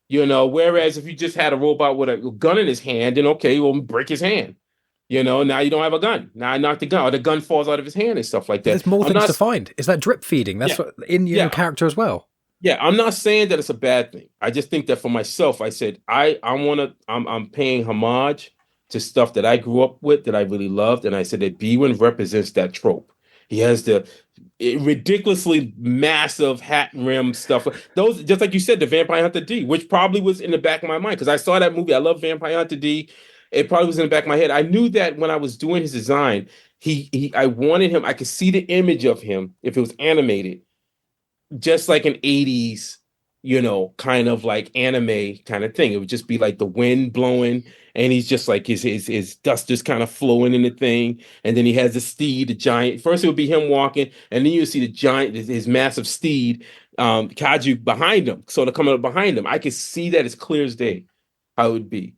Whereas if you just had a robot with a gun in his hand, then okay, we'll break his hand. Now you don't have a gun. Now I knocked the gun, or the gun falls out of his hand and stuff like that. There's more things to find. Is that drip feeding? That's what in your character as well. Yeah, I'm not saying that it's a bad thing. I just think that for myself, I said I'm paying homage to stuff that I grew up with that I really loved, and I said that B-Win represents that trope. He has the ridiculously massive hat rim stuff. Those, just like you said, the Vampire Hunter D, which probably was in the back of my mind because I saw that movie. I love Vampire Hunter D. It probably was in the back of my head. I knew that when I was doing his design, I wanted him. I could see the image of him if it was animated, just like an 80s, kind of like anime kind of thing. It would just be like the wind blowing, and he's just like his dust just kind of flowing in the thing. And then he has the steed, the giant. First it would be him walking, and then you see the giant, his massive steed, Kaiju behind him. So to come up behind him, I could see that as clear as day how it would be.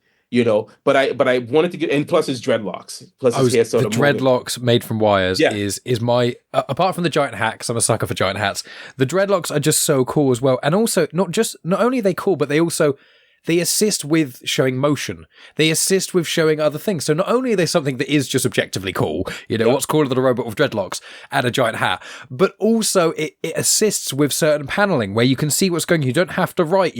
But I wanted to get, and plus his dreadlocks, plus his hair sort the of dreadlocks made from wires is my apart from the giant hat, because I'm a sucker for giant hats. The dreadlocks are just so cool as well, and also not only are they cool, but they assist with showing motion. They assist with showing other things. So not only are they something that is just objectively cool, what's cooler than a robot with dreadlocks and a giant hat, but also it assists with certain paneling where you can see what's going on. You don't have to write,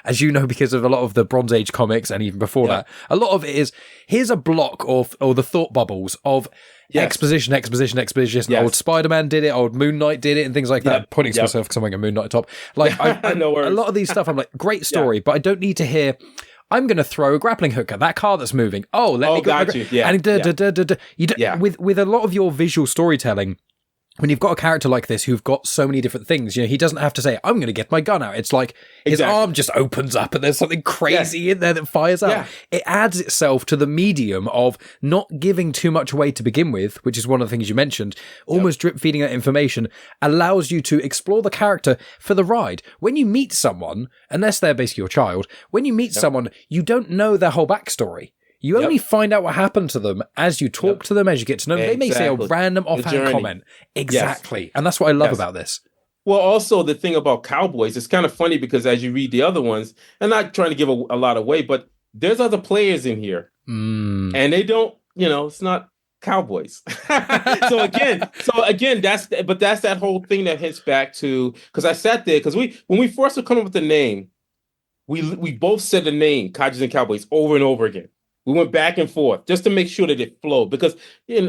as you know, because of a lot of the Bronze Age comics and even before that, a lot of it is, here's a block or the thought bubbles of exposition. Yes. Old Spider-Man did it, old Moon Knight did it, and things like that. Pointing to myself because I'm wearing a Moon Knight top. Like, no worries. A lot of these stuff, I'm like, great story, but I don't need to hear, I'm going to throw a grappling hook at that car that's moving. Oh, let me go. Got you. Yeah. And with a lot of your visual storytelling, when you've got a character like this who've got so many different things, he doesn't have to say, I'm going to get my gun out. It's like his arm just opens up and there's something crazy in there that fires out. Yeah. It adds itself to the medium of not giving too much away to begin with, which is one of the things you mentioned. Almost drip feeding that information allows you to explore the character for the ride. When you meet someone, unless they're basically your child, when you meet someone, you don't know their whole backstory. You only find out what happened to them as you talk to them, as you get to know them. They may say a random offhand comment. Exactly. Yes. And that's what I love about this. Well, also the thing about Cowboys, it's kind of funny because as you read the other ones, and not trying to give a lot away, but there's other players in here. And they don't, it's not Cowboys. So again, that's that whole thing that hits back to because I sat there because when we first were coming up with the name, we both said the name Kaijus and Cowboys over and over again. We went back and forth just to make sure that it flowed because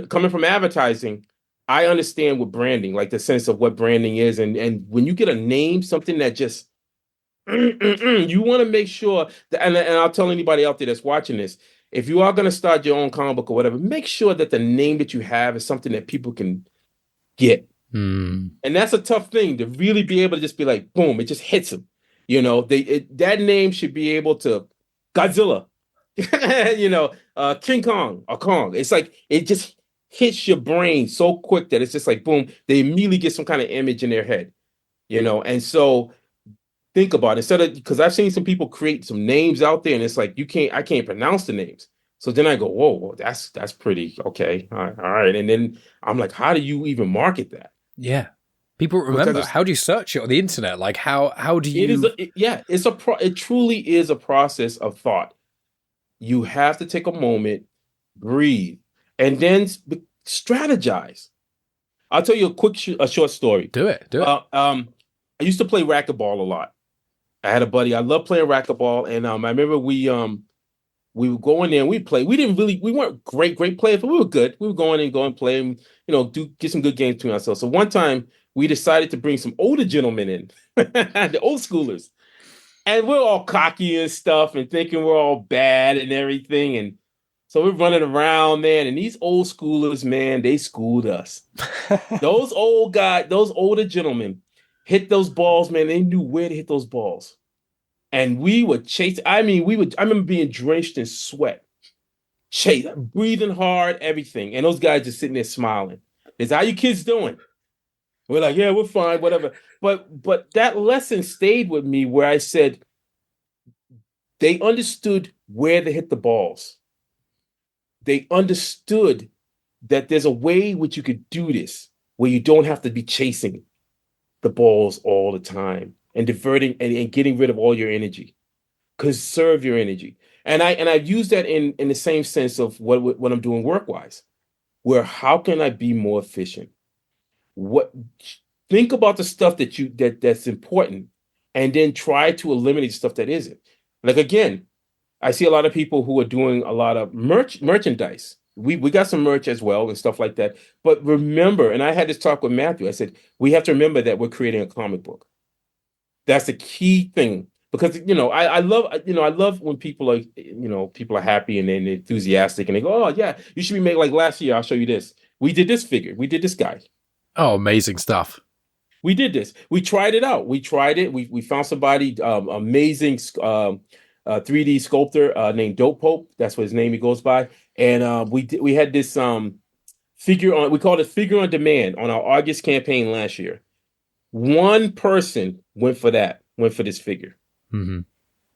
coming from advertising, I understand what branding, like the sense of what branding is, and when you get a name, something that just you want to make sure that, and I'll tell anybody out there that's watching this, if you are going to start your own comic book or whatever, make sure that the name that you have is something that people can get. And that's a tough thing to really be able to just be like, boom, it just hits them. That name should be able to Godzilla, King Kong or Kong. It's like it just hits your brain so quick that it's just like boom, they immediately get some kind of image in their head, and so think about it. Instead of because I've seen some people create some names out there and it's like I can't pronounce the names. So then I go, whoa, that's pretty okay. All right. And then I'm like, how do you even market that? Yeah. People remember. How do you search it on the internet? Like how do you it truly is a process of thought. You have to take a moment, breathe, and then strategize. I'll tell you a short story. Do it. I used to play racquetball a lot. I had a buddy. I love playing racquetball, and I remember we would go in there and we play. We weren't great players, but we were good. We would go and play and get some good games between ourselves. So one time we decided to bring some older gentlemen in, the old schoolers, and we're all cocky and stuff and thinking we're all bad and everything. And so we're running around, man. And these old schoolers, man, they schooled us. Those older gentlemen hit those balls, man. They knew where to hit those balls. And we would chase. I remember being drenched in sweat, breathing hard, everything. And those guys just sitting there smiling. Is how you kids doing? We're like, yeah, we're fine, whatever. But that lesson stayed with me where I said they understood where to hit the balls. They understood that there's a way which you could do this where you don't have to be chasing the balls all the time and diverting and getting rid of all your energy. Conserve your energy. And I've used that in the same sense of what I'm doing work-wise, where how can I be more efficient? Think about the stuff that's important and then try to eliminate stuff that isn't. Like again, I see a lot of people who are doing a lot of merchandise. We got some merch as well and stuff like that. But remember, and I had this talk with Matthew, I said, we have to remember that we're creating a comic book. That's the key thing. Because I love when people are happy and then enthusiastic and they go, oh yeah, you should be made like last year. I'll show you this. We did this figure. We did this guy. Oh, amazing stuff. We did this. We tried it out. We tried it. We found somebody amazing 3D sculptor named Dope Pope. That's what his name he goes by. And we had this figure on. We called it figure on demand on our August campaign last year. One person went for this figure. Mm-hmm.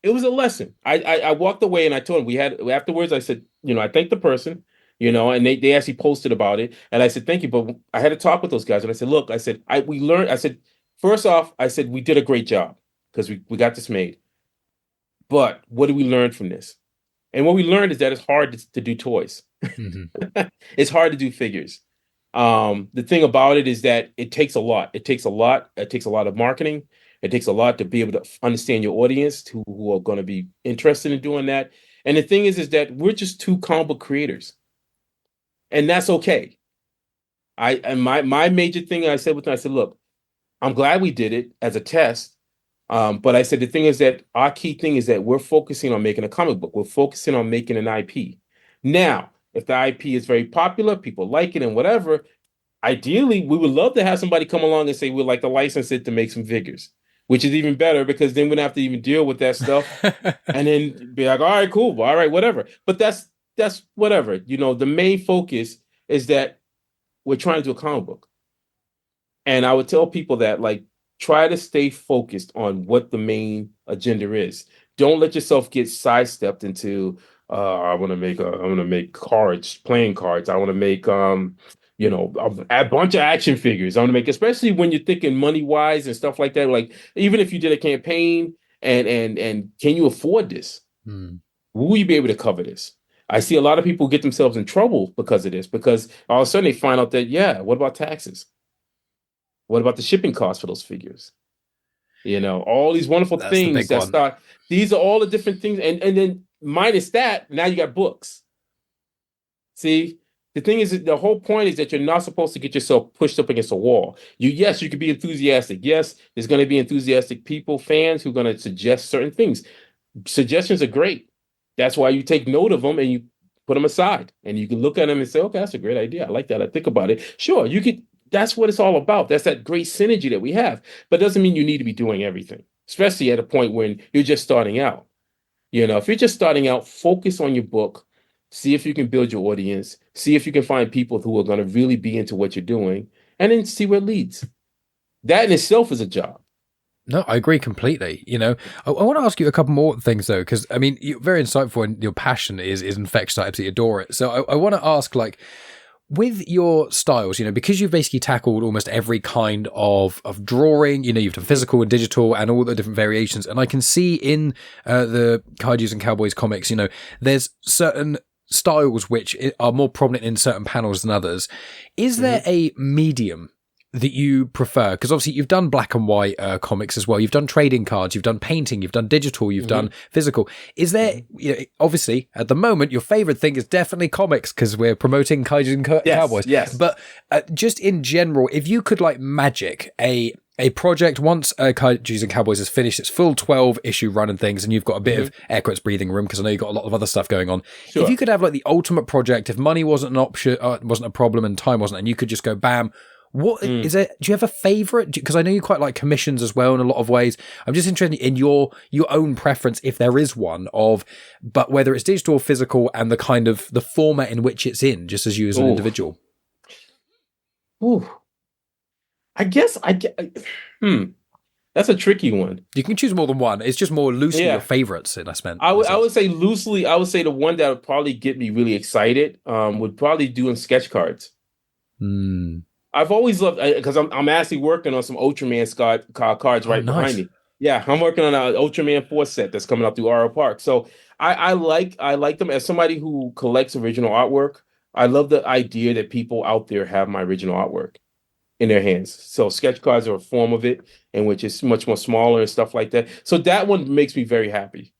It was a lesson. I walked away and I told him afterwards. I said, I thanked the person, and they actually posted about it. And I said, thank you. But I had to talk with those guys. And I said, look, we learned. I said, first off, I said, we did a great job because we got this made. But what did we learn from this? And what we learned is that it's hard to do toys. Mm-hmm. It's hard to do figures. The thing about it is that it takes a lot. It takes a lot of marketing. It takes a lot to be able to understand your audience who are going to be interested in doing that. And the thing is that we're just two comic book creators. And that's okay. My major thing I said with them, I said, look, I'm glad we did it as a test. But I said, the thing is that our key thing is that we're focusing on making a comic book. We're focusing on making an IP. Now, if the IP is very popular, people like it and whatever, ideally, we would love to have somebody come along and say, we'd like to license it to make some figures, which is even better because then we don't have to even deal with that stuff and then be like, all right, cool. All right, whatever. But that's whatever. The main focus is that we're trying to do a comic book. And I would tell people that, like, try to stay focused on what the main agenda is. Don't let yourself get sidestepped into, I want to make cards, playing cards. I want to make, a bunch of action figures. I want to make, especially when you're thinking money wise and stuff like that. Like, even if you did a campaign and can you afford this? Will you be able to cover this? I see a lot of people get themselves in trouble because of this, because all of a sudden they find out that, yeah, what about taxes? What about the shipping costs for those figures? All these wonderful That's the things big that one. start, these are all the different things. And then minus that, now you got books. See, the thing is, the whole point is that you're not supposed to get yourself pushed up against a wall. Yes, you can be enthusiastic. Yes, there's going to be enthusiastic people, fans who are going to suggest certain things. Suggestions are great. That's why you take note of them and you put them aside, and you can look at them and say, okay, that's a great idea. I like that. I think about it. Sure, you could. That's what it's all about. That's that great synergy that we have. But it doesn't mean you need to be doing everything, especially at a point when you're just starting out. If you're just starting out, focus on your book, see if you can build your audience, see if you can find people who are going to really be into what you're doing, and then see where it leads. That in itself is a job. No, I agree completely. I want to ask you a couple more things though, because I mean, you're very insightful and your passion is infectious. I absolutely adore it. So I want to ask, like, with your styles, because you've basically tackled almost every kind of drawing, you've done physical and digital and all the different variations. And I can see in the Kaijus and Cowboys comics, there's certain styles which are more prominent in certain panels than others. Is there a medium that you prefer? Because obviously you've done black and white comics as well. You've done trading cards, you've done painting, you've done digital, you've done physical. Is there, obviously at the moment, your favorite thing is definitely comics because we're promoting Kaiju and Cowboys. Yes. But just in general, if you could like magic a project once Kaijus and Cowboys has finished its full 12 issue run and things, and you've got a bit of air quotes breathing room because I know you've got a lot of other stuff going on. Sure. If you could have like the ultimate project, if money wasn't an option, wasn't a problem, and time wasn't, and you could just go bam. What is it? Do you have a favorite? Because I know you quite like commissions as well in a lot of ways. I'm just interested in your own preference, if there is one, but whether it's digital or physical and the kind of the format in which it's in, just as you as an individual. Ooh. I guess that's a tricky one. You can choose more than one. It's just more loosely your favorites. That's meant. I would say loosely. I would say the one that would probably get me really excited would probably doing sketch cards. I've always loved, because I'm actually working on some Ultraman cards right behind me. Yeah, I'm working on an Ultraman 4 set that's coming out through RO Park. So I like them. As somebody who collects original artwork, I love the idea that people out there have my original artwork in their hands. So sketch cards are a form of it, in which it's much more smaller and stuff like that. So that one makes me very happy.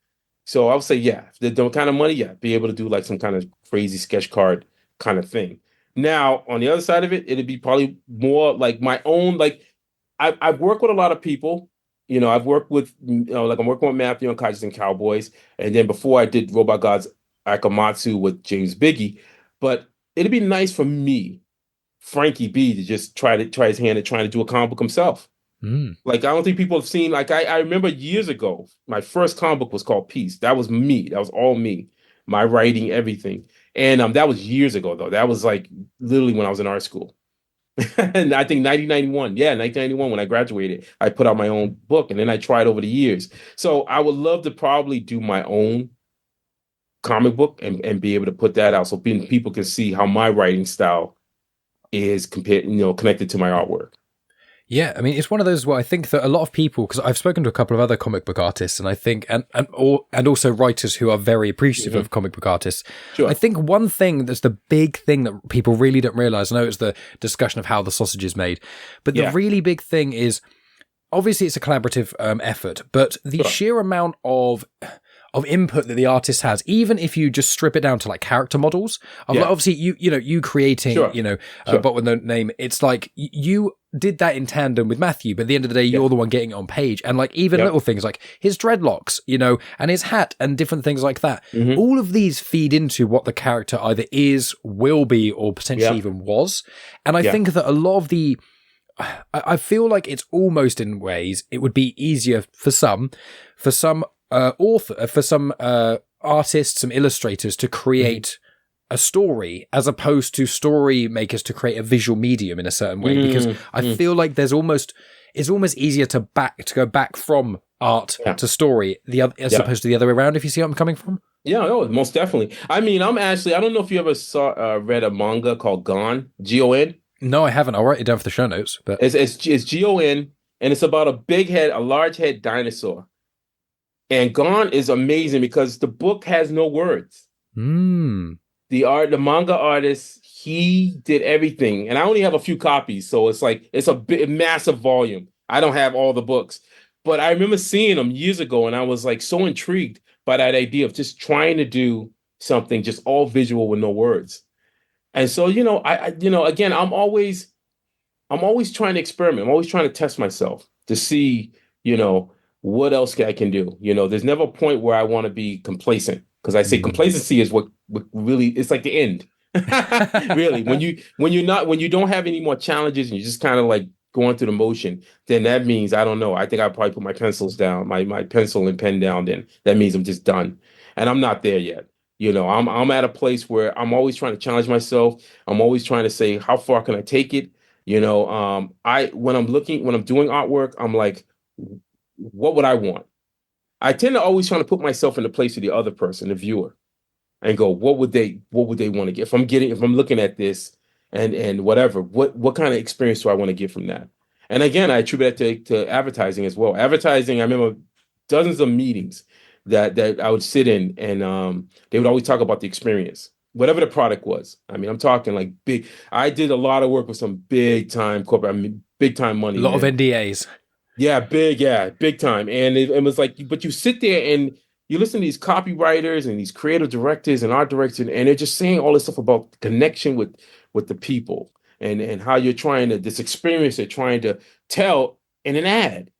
So I would say, yeah, the kind of money, be able to do like some kind of crazy sketch card kind of thing. Now, on the other side of it, it'd be probably more like my own, like I've worked with a lot of people. I've worked with, like I'm working with Matthew on Kaijus and Cowboys. And then before I did Robot Gods Akamatsu with James Biggie. But it'd be nice for me, Frankie B, to just try his hand at trying to do a comic book himself. Like, I don't think people have seen, like, I remember years ago, my first comic book was called Peace. That was me. That was all me. My writing, everything. And that was years ago, though. That was like literally when I was in art school. And I think 1991, when I graduated, I put out my own book, and then I tried over the years. So I would love to probably do my own comic book and be able to put that out so people can see how my writing style is connected to my artwork. Yeah, I mean, it's one of those where I think that a lot of people, because I've spoken to a couple of other comic book artists, and I think, and also writers who are very appreciative of comic book artists. Sure. I think one thing that's the big thing that people really don't realize, I know it's the discussion of how the sausage is made, but the really big thing is, obviously it's a collaborative effort, but the sheer amount of input that the artist has, even if you just strip it down to like character models, like obviously you creating, but with no name, it's like you did that in tandem with Matthew, but at the end of the day, you're the one getting it on page. And like even little things like his dreadlocks, and his hat and different things like that. All of these feed into what the character either is, will be, or potentially even was. And I think that a lot of I feel like it's almost in ways, it would be easier for some artists, some illustrators to create a story as opposed to story makers to create a visual medium in a certain way, because I feel like it's almost easier to go back from art to story as opposed to the other way around, if you see what I'm coming from. Yeah, no, most definitely. I mean, I don't know if you ever read a manga called Gon, Gon. No, I haven't. I'll write it down for the show notes. But it's Gon, and it's about a large head dinosaur. And Gon is amazing because the book has no words. The manga artist, he did everything, and I only have a few copies, so it's like it's a massive volume. I don't have all the books, but I remember seeing them years ago, and I was like so intrigued by that idea of just trying to do something just all visual with no words. And so, again, I'm always trying to experiment. I'm always trying to test myself to see, what else I can do. There's never a point where I want to be complacent, because I say complacency is what really, it's like the end. Really, when you don't have any more challenges and you're just kind of like going through the motion, then that means, I don't know. I think I'll probably put my pencils down, my pencil and pen down. Then that means I'm just done, and I'm not there yet. I'm at a place where I'm always trying to challenge myself. I'm always trying to say, how far can I take it? When I'm doing artwork, I'm like, what would I want? I tend to always try to put myself in the place of the other person, the viewer, and go, what would they want to get? If I'm looking at this and whatever, what kind of experience do I want to get from that? And again, I attribute that to advertising as well. Advertising, I remember dozens of meetings that I would sit in, and they would always talk about the experience, whatever the product was. I mean, I'm talking like big. I did a lot of work with some big time corporate, big time money. A lot of NDAs. Yeah, big time. And it was like, but you sit there and you listen to these copywriters and these creative directors and art directors, and they're just saying all this stuff about connection with the people and how you're this experience they're trying to tell in an ad.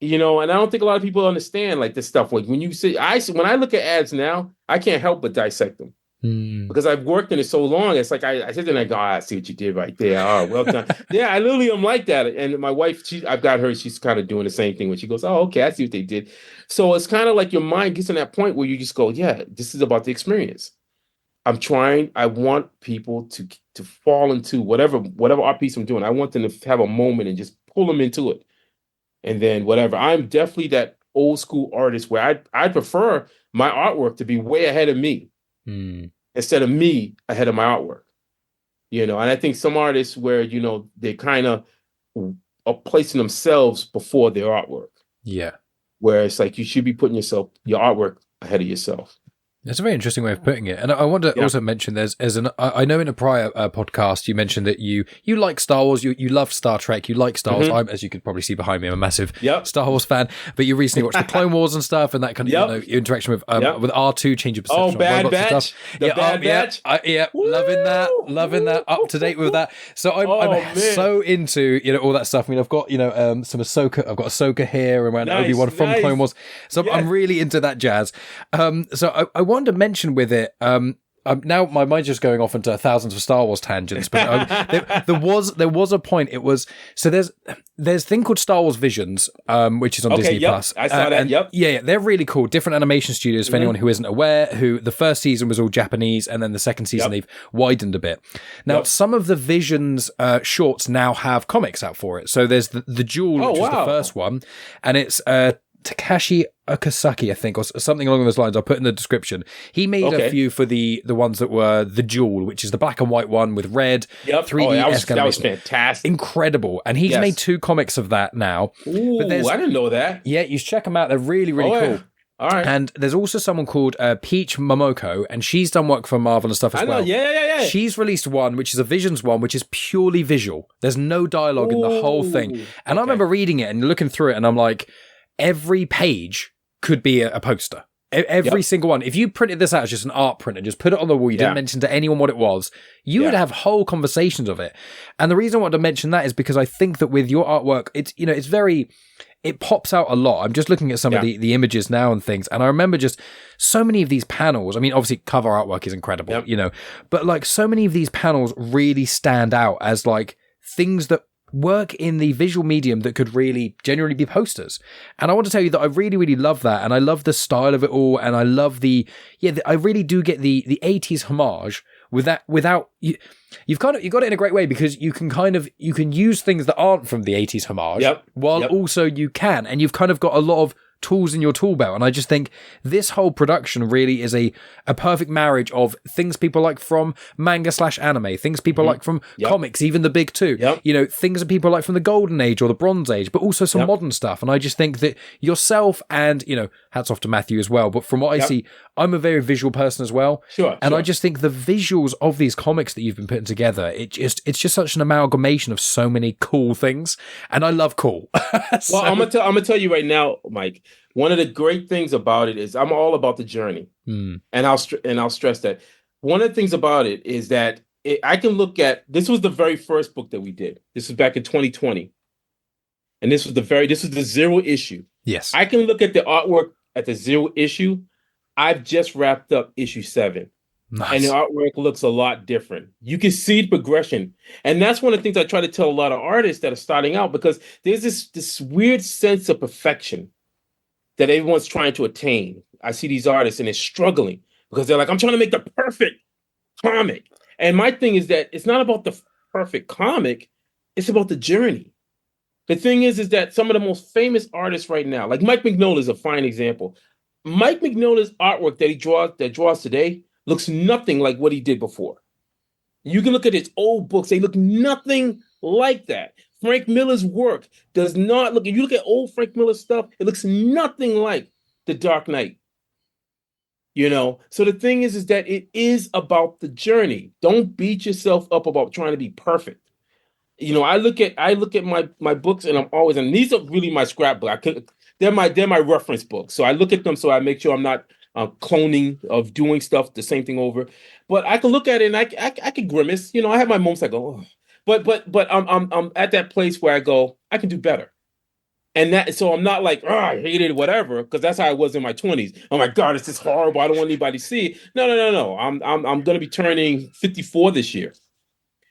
And I don't think a lot of people understand like this stuff. Like when I look at ads now, I can't help but dissect them. Because I've worked in it so long. It's like I sit there and I go, I see what you did right there. Oh, well done. Yeah, I literally am like that. And my wife, I've got her, she's kind of doing the same thing when she goes, oh, okay, I see what they did. So it's kind of like your mind gets to that point where you just go, yeah, this is about the experience. I want people to fall into whatever art piece I'm doing. I want them to have a moment and just pull them into it. And then whatever. I'm definitely that old school artist where I prefer my artwork to be way ahead of me. Instead of me ahead of my artwork, and I think some artists where they kind of are placing themselves before their artwork. Yeah, where it's like you should be putting your artwork ahead of yourself. That's a very interesting way of putting it. And I want to also mention I know in a prior podcast you mentioned that you like Star Wars, you love Star Trek, you like Star Wars. As you could probably see behind me, I'm a massive Star Wars fan. But you recently watched the Clone Wars and stuff, and that kind of your interaction with R2, change of perception. Oh, Bad Batch, Bad Batch. Loving that. Up to date with that. So I'm so into all that stuff. I mean, I've got some Ahsoka. I've got Ahsoka here around Obi-Wan from Clone Wars. So I'm really into that jazz. So I wanted to mention with it, now my mind's just going off into thousands of Star Wars tangents, but there was a point. It was, so there's a thing called Star Wars Visions, which is on Disney Plus. I saw that. Yeah, they're really cool. Different animation studios. For anyone who isn't aware, who the first season was all Japanese, and then the second season they've widened a bit. Now some of the Visions shorts now have comics out for it. So there's the Jewel, which is the first one, and it's Takashi Okazaki, I think, or something along those lines. I'll put in the description. He made a few for the ones that were the Jewel, which is the black and white one with red 3D. That was fantastic, incredible. And he's made 2 comics of that now. Ooh, but I didn't know that. Yeah, you should check them out. They're really, really cool. Yeah. All right. And there's also someone called Peach Momoko, and she's done work for Marvel and stuff as well. Yeah. She's released one, which is a Visions one, which is purely visual. There's no dialogue in the whole thing. And I remember reading it and looking through it, and I'm like, every page could be a poster. Every single one. If you printed this out as just an art print and just put it on the wall, you didn't mention to anyone what it was, you would have whole conversations of it. And the reason I wanted to mention that is because I think that with your artwork, it pops out a lot. I'm just looking at some of the images now and things, and I remember just so many of these panels. I mean, obviously cover artwork is incredible, but like so many of these panels really stand out as like things that work in the visual medium that could really genuinely be posters. And I want to tell you that I really, really love that. And I love the style of it all. And I love I really do get the 80s homage with that without you've got it in a great way, because you can use things that aren't from the 80s homage while also you can. And you've kind of got a lot of tools in your tool belt. And I just think this whole production really is a perfect marriage of things people like from manga / anime, things people like from comics, even the big two, you know, things that people like from the Golden Age or the Bronze Age, but also some modern stuff. And I just think that yourself and, you know, hats off to Matthew as well, but from what I see, I'm a very visual person as well. And I just think the visuals of these comics that you've been putting together, it's just such an amalgamation of so many cool things. And I love cool. Well, I'm gonna tell you right now, Mike, one of the great things about it is I'm all about the journey. And I'll stress that. One of the things about it is that I can look at, this was the very first book that we did. This was back in 2020. And this was the 0 issue. Yes. I can look at the artwork at the 0 issue. I've just wrapped up issue 7. Nice. And the artwork looks a lot different. You can see the progression. And that's one of the things I try to tell a lot of artists that are starting out, because there's this weird sense of perfection that everyone's trying to attain. I see these artists and they're struggling because they're like, I'm trying to make the perfect comic. And my thing is that it's not about the perfect comic. It's about the journey. The thing is that some of the most famous artists right now, like Mike Mignola is a fine example. Mike Mignola's artwork that draws today looks nothing like what he did before. You can look at his old books; they look nothing like that. Frank Miller's work does not look. If you look at old Frank Miller stuff, it looks nothing like The Dark Knight. You know, so the thing is that it is about the journey. Don't beat yourself up about trying to be perfect. You know, I look at my books, and I'm always, and these are really my scrapbook. They're my reference books. So I look at them so I make sure I'm not cloning of doing stuff the same thing over. But I can look at it and I can grimace. You know, I have my moments I go, oh. But I'm at that place where I go, I can do better. And that, so I'm not like, oh, I hate it, whatever, because that's how I was in my 20s. Oh my God, it's just horrible. I don't want anybody to see it. No. I'm going to be turning 54 this year.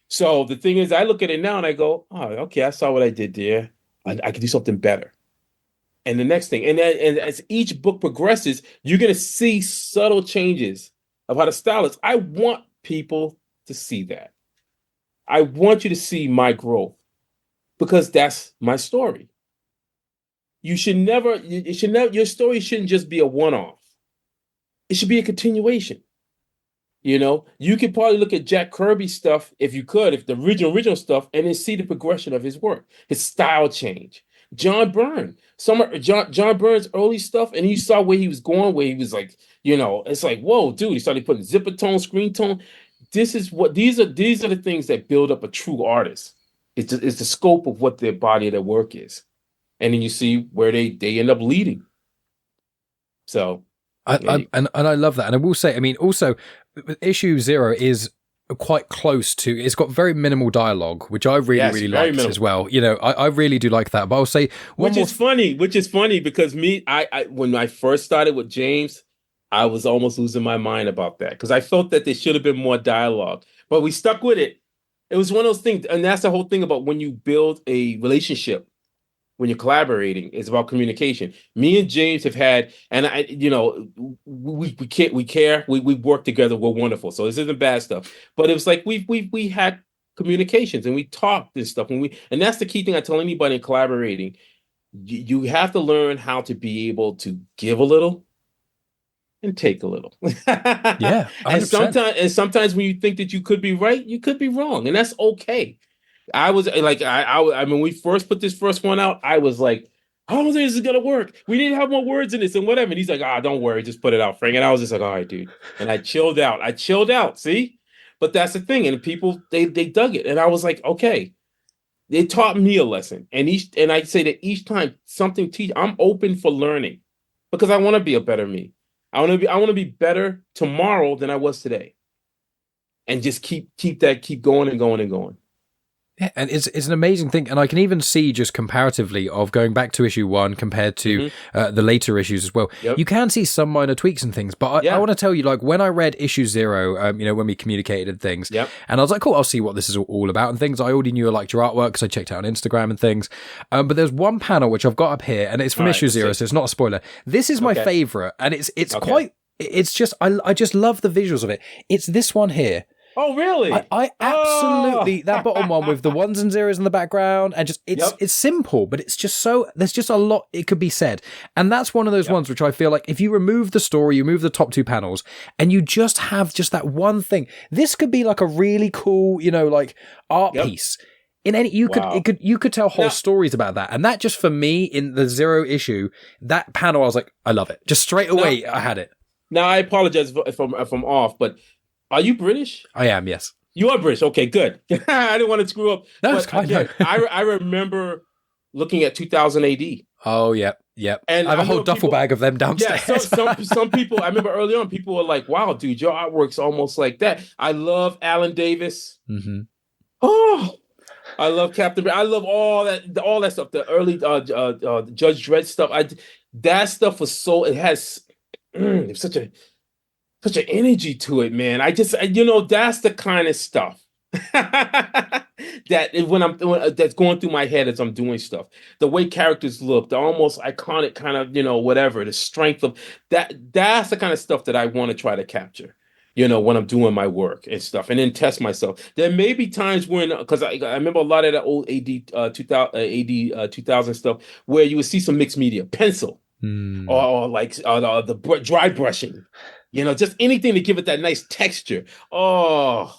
So the thing is, I look at it now and I go, oh, okay, I saw what I did there. I can do something better. And the next thing, and as each book progresses, you're going to see subtle changes of how the style is. I want people to see that. I want you to see my growth, because that's my story. Your story shouldn't just be a one-off. It should be a continuation. You know, you could probably look at Jack Kirby's stuff if the original stuff, and then see the progression of his work, his style change. John Byrne, John Byrne's early stuff, and you saw where he was going, where he was like, you know, it's like, whoa, dude, he started putting zipper tone, screen tone. These are the things that build up a true artist. It's the scope of what their body of their work is. And then you see where they end up leading. So I love that. And I will say, I mean, also issue 0 is quite close to, it's got very minimal dialogue, which I really liked as well. You know, I really do like that. But I'll say which is funny because I when I first started with James, I was almost losing my mind about that, because I felt that there should have been more dialogue, but we stuck with it. It was one of those things, and that's the whole thing about when you build a relationship. When you're collaborating, it's about communication. Me and James have had, and I, you know, we care. We work together. We're wonderful. So this isn't bad stuff. But it was like we had communications and we talked and stuff. And that's the key thing I tell anybody in collaborating. You have to learn how to be able to give a little and take a little. Yeah, 100%. and sometimes when you think that you could be right, you could be wrong, and that's okay. I was like, I mean, when we first put this first one out, I was like, I don't think this is gonna work. We need to have more words in this and whatever. And he's like, don't worry, just put it out, Frank. And I was just like, all right, dude. And I chilled out. See, but that's the thing. And people, they dug it, and I was like, okay. They taught me a lesson, and I say that each time something I'm open for learning, because I want to be a better me. I want to be better tomorrow than I was today, and just keep going and going and going. Yeah, and it's an amazing thing, and I can even see just comparatively of going back to issue 1 compared to the later issues as well. Yep. You can see some minor tweaks and things, but I want to tell you, like, when I read issue 0, you know, when we communicated and things, and I was like, cool, I'll see what this is all about and things. I already knew I liked your artwork because I checked it out on Instagram and things. But there's one panel which I've got up here, and it's from issue 0, so it's not a spoiler. This is my favorite, and it's quite. It's just I just love the visuals of it. It's this one here. Oh, really? I Oh, absolutely, that bottom one with the ones and zeros in the background, and just yep, it's simple, but it's just so there's just a lot it could be said. And that's one of those yep, ones which I feel like if you remove the story, you remove the top two panels, and you just have just that one thing, this could be like a really cool, like art yep. piece. In any Wow. you could tell whole Now, stories about that. And that just for me in the zero issue, that panel I was like, I love it. Just straight now, away I had it. now, I apologize if I'm off, but are you British? I am, yes. You are British. Okay, good. I didn't want to screw up. No, it's But fine. No. again, I remember looking at 2000 AD. Oh, yep. And I have a whole remember duffel people, bag of them yeah, downstairs. some people, I remember early on, people were like, wow, dude, your artwork's almost like that. I love Alan Davis. Mm-hmm. Oh, I love Captain. I love all that stuff. The early Judge Dredd stuff. That stuff was so. It has such an energy to it, man. That's the kind of stuff that's going through my head as I'm doing stuff. The way characters look, the almost iconic kind of, whatever, the strength of that. That's the kind of stuff that I want to try to capture. When I'm doing my work and stuff, and then test myself. There may be times when, because I remember a lot of that old AD 2000 stuff where you would see some mixed media, pencil, or like the dry brushing, just anything to give it that nice texture. Oh,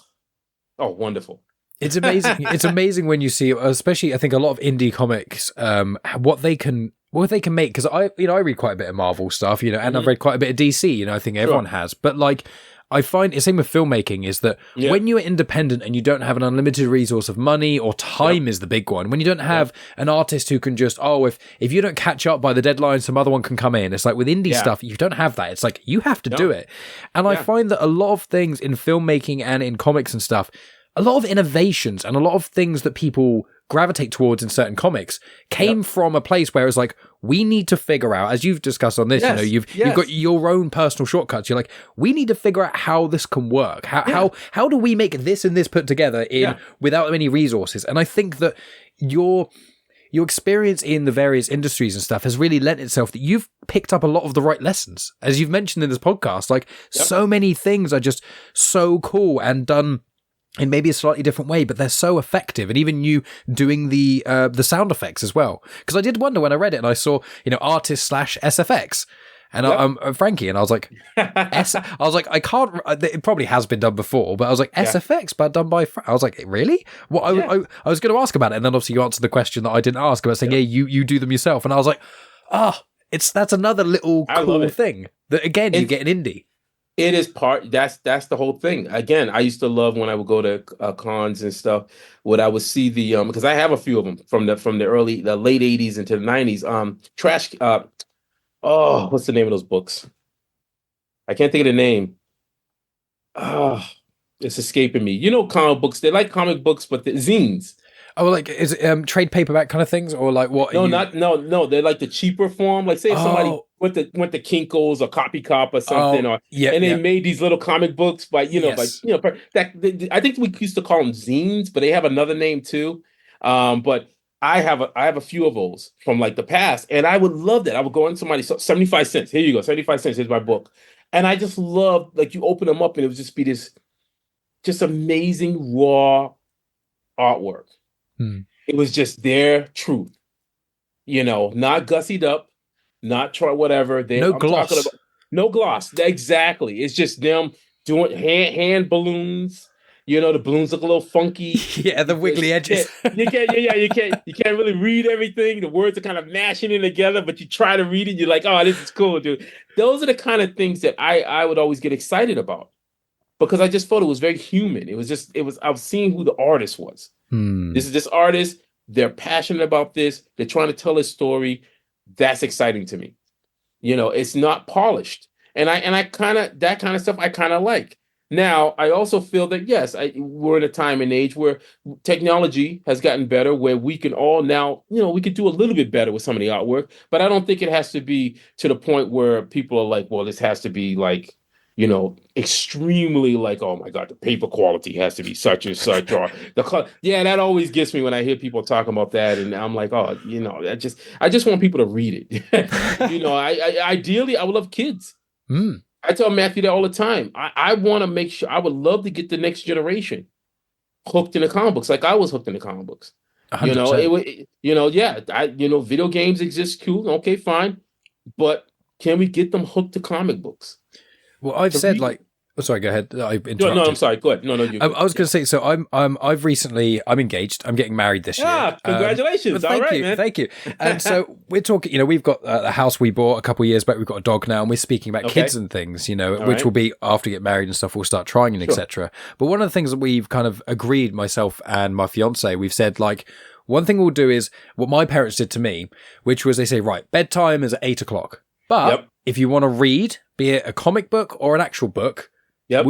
wonderful. It's amazing. It's amazing when you see, especially I think a lot of indie comics, what they can make. Because I read quite a bit of Marvel stuff, and I've read quite a bit of DC. I think everyone has. But like, I find it's same with filmmaking is that when you are independent and you don't have an unlimited resource of money or time is the big one. When you don't have an artist who can just, if you don't catch up by the deadline, some other one can come in. It's like with indie stuff, you don't have that. It's like you have to do it. And I find that a lot of things in filmmaking and in comics and stuff, a lot of innovations and a lot of things that people gravitate towards in certain comics came from a place where it's like, we need to figure out, as you've discussed on this, you've got your own personal shortcuts. You're like, we need to figure out how this can work. How do we make this and this put together without any resources? And I think that your experience in the various industries and stuff has really lent itself that you've picked up a lot of the right lessons. As you've mentioned in this podcast, like so many things are just so cool and done in maybe a slightly different way, but they're so effective. And even you doing the sound effects as well. Because I did wonder when I read it and I saw, artist / SFX. And I'm Frankie, and I was like, I can't. It probably has been done before, but I was like, SFX, but done by. I was like, really? What? I was going to ask about it, and then obviously you answered the question that I didn't ask about saying, you do them yourself, and I was like, that's another little cool thing that again you get in indie. It is that's the whole thing. Again, I used to love when I would go to cons and stuff. What I would see because I have a few of them from the late 80s into the 90s. Trash. What's the name of those books? I can't think of the name. It's escaping me. Comic books. They like comic books, but the zines. Oh, like is it trade paperback kind of things, or like what? No. They're like the cheaper form. Like say if somebody went to Kinko's or Copy Cop or something, they made these little comic books by that. I think we used to call them zines, but they have another name too. But I have a few of those from like the past, and I would love that. I would go in somebody 75 cents. Here you go, 75 cents. Here's my book, and I just love like you open them up and it would just be this just amazing raw artwork. It was just their truth, not gussied up, not try whatever. No gloss. No gloss. Exactly. It's just them doing hand balloons. The balloons look a little funky. Yeah, the wiggly edges. You can't really read everything. The words are kind of mashing in together, but you try to read it. You're like, oh, this is cool, dude. Those are the kind of things that I would always get excited about because I just thought it was very human. I was seeing who the artist was. This is this artist. They're passionate about this. They're trying to tell a story. That's exciting to me. It's not polished, and I kind of that kind of stuff I kind of like. Now, I also feel that yes, we're in a time and age where technology has gotten better, where we can all now, we could do a little bit better with some of the artwork. But I don't think it has to be to the point where people are like, well, this has to be like, extremely like, oh my God, the paper quality has to be such and such, or that always gets me when I hear people talking about that, and I'm like, oh, I just want people to read it. Ideally, I would love kids. I tell Matthew that all the time. I want to make sure. I would love to get the next generation hooked in the comic books, like I was hooked in the comic books. You know, 100%. yeah. Video games exist too. Okay, fine, but can we get them hooked to comic books? Well, I've said like. Oh, sorry, go ahead. I interrupted. No, I'm sorry. Go ahead. No, you. I was going to say. So I'm engaged. I'm getting married this year. Congratulations! Thank you, man. Thank you. And so we're talking. You know, we've got a house we bought a couple of years back. We've got a dog now, and we're speaking about kids and things. You know, which will be after we get married and stuff. We'll start trying and etc. But one of the things that we've kind of agreed, myself and my fiance, we've said like. One thing we'll do is what my parents did to me, which was they say, right, bedtime is at 8:00. But if you want to read, be it a comic book or an actual book,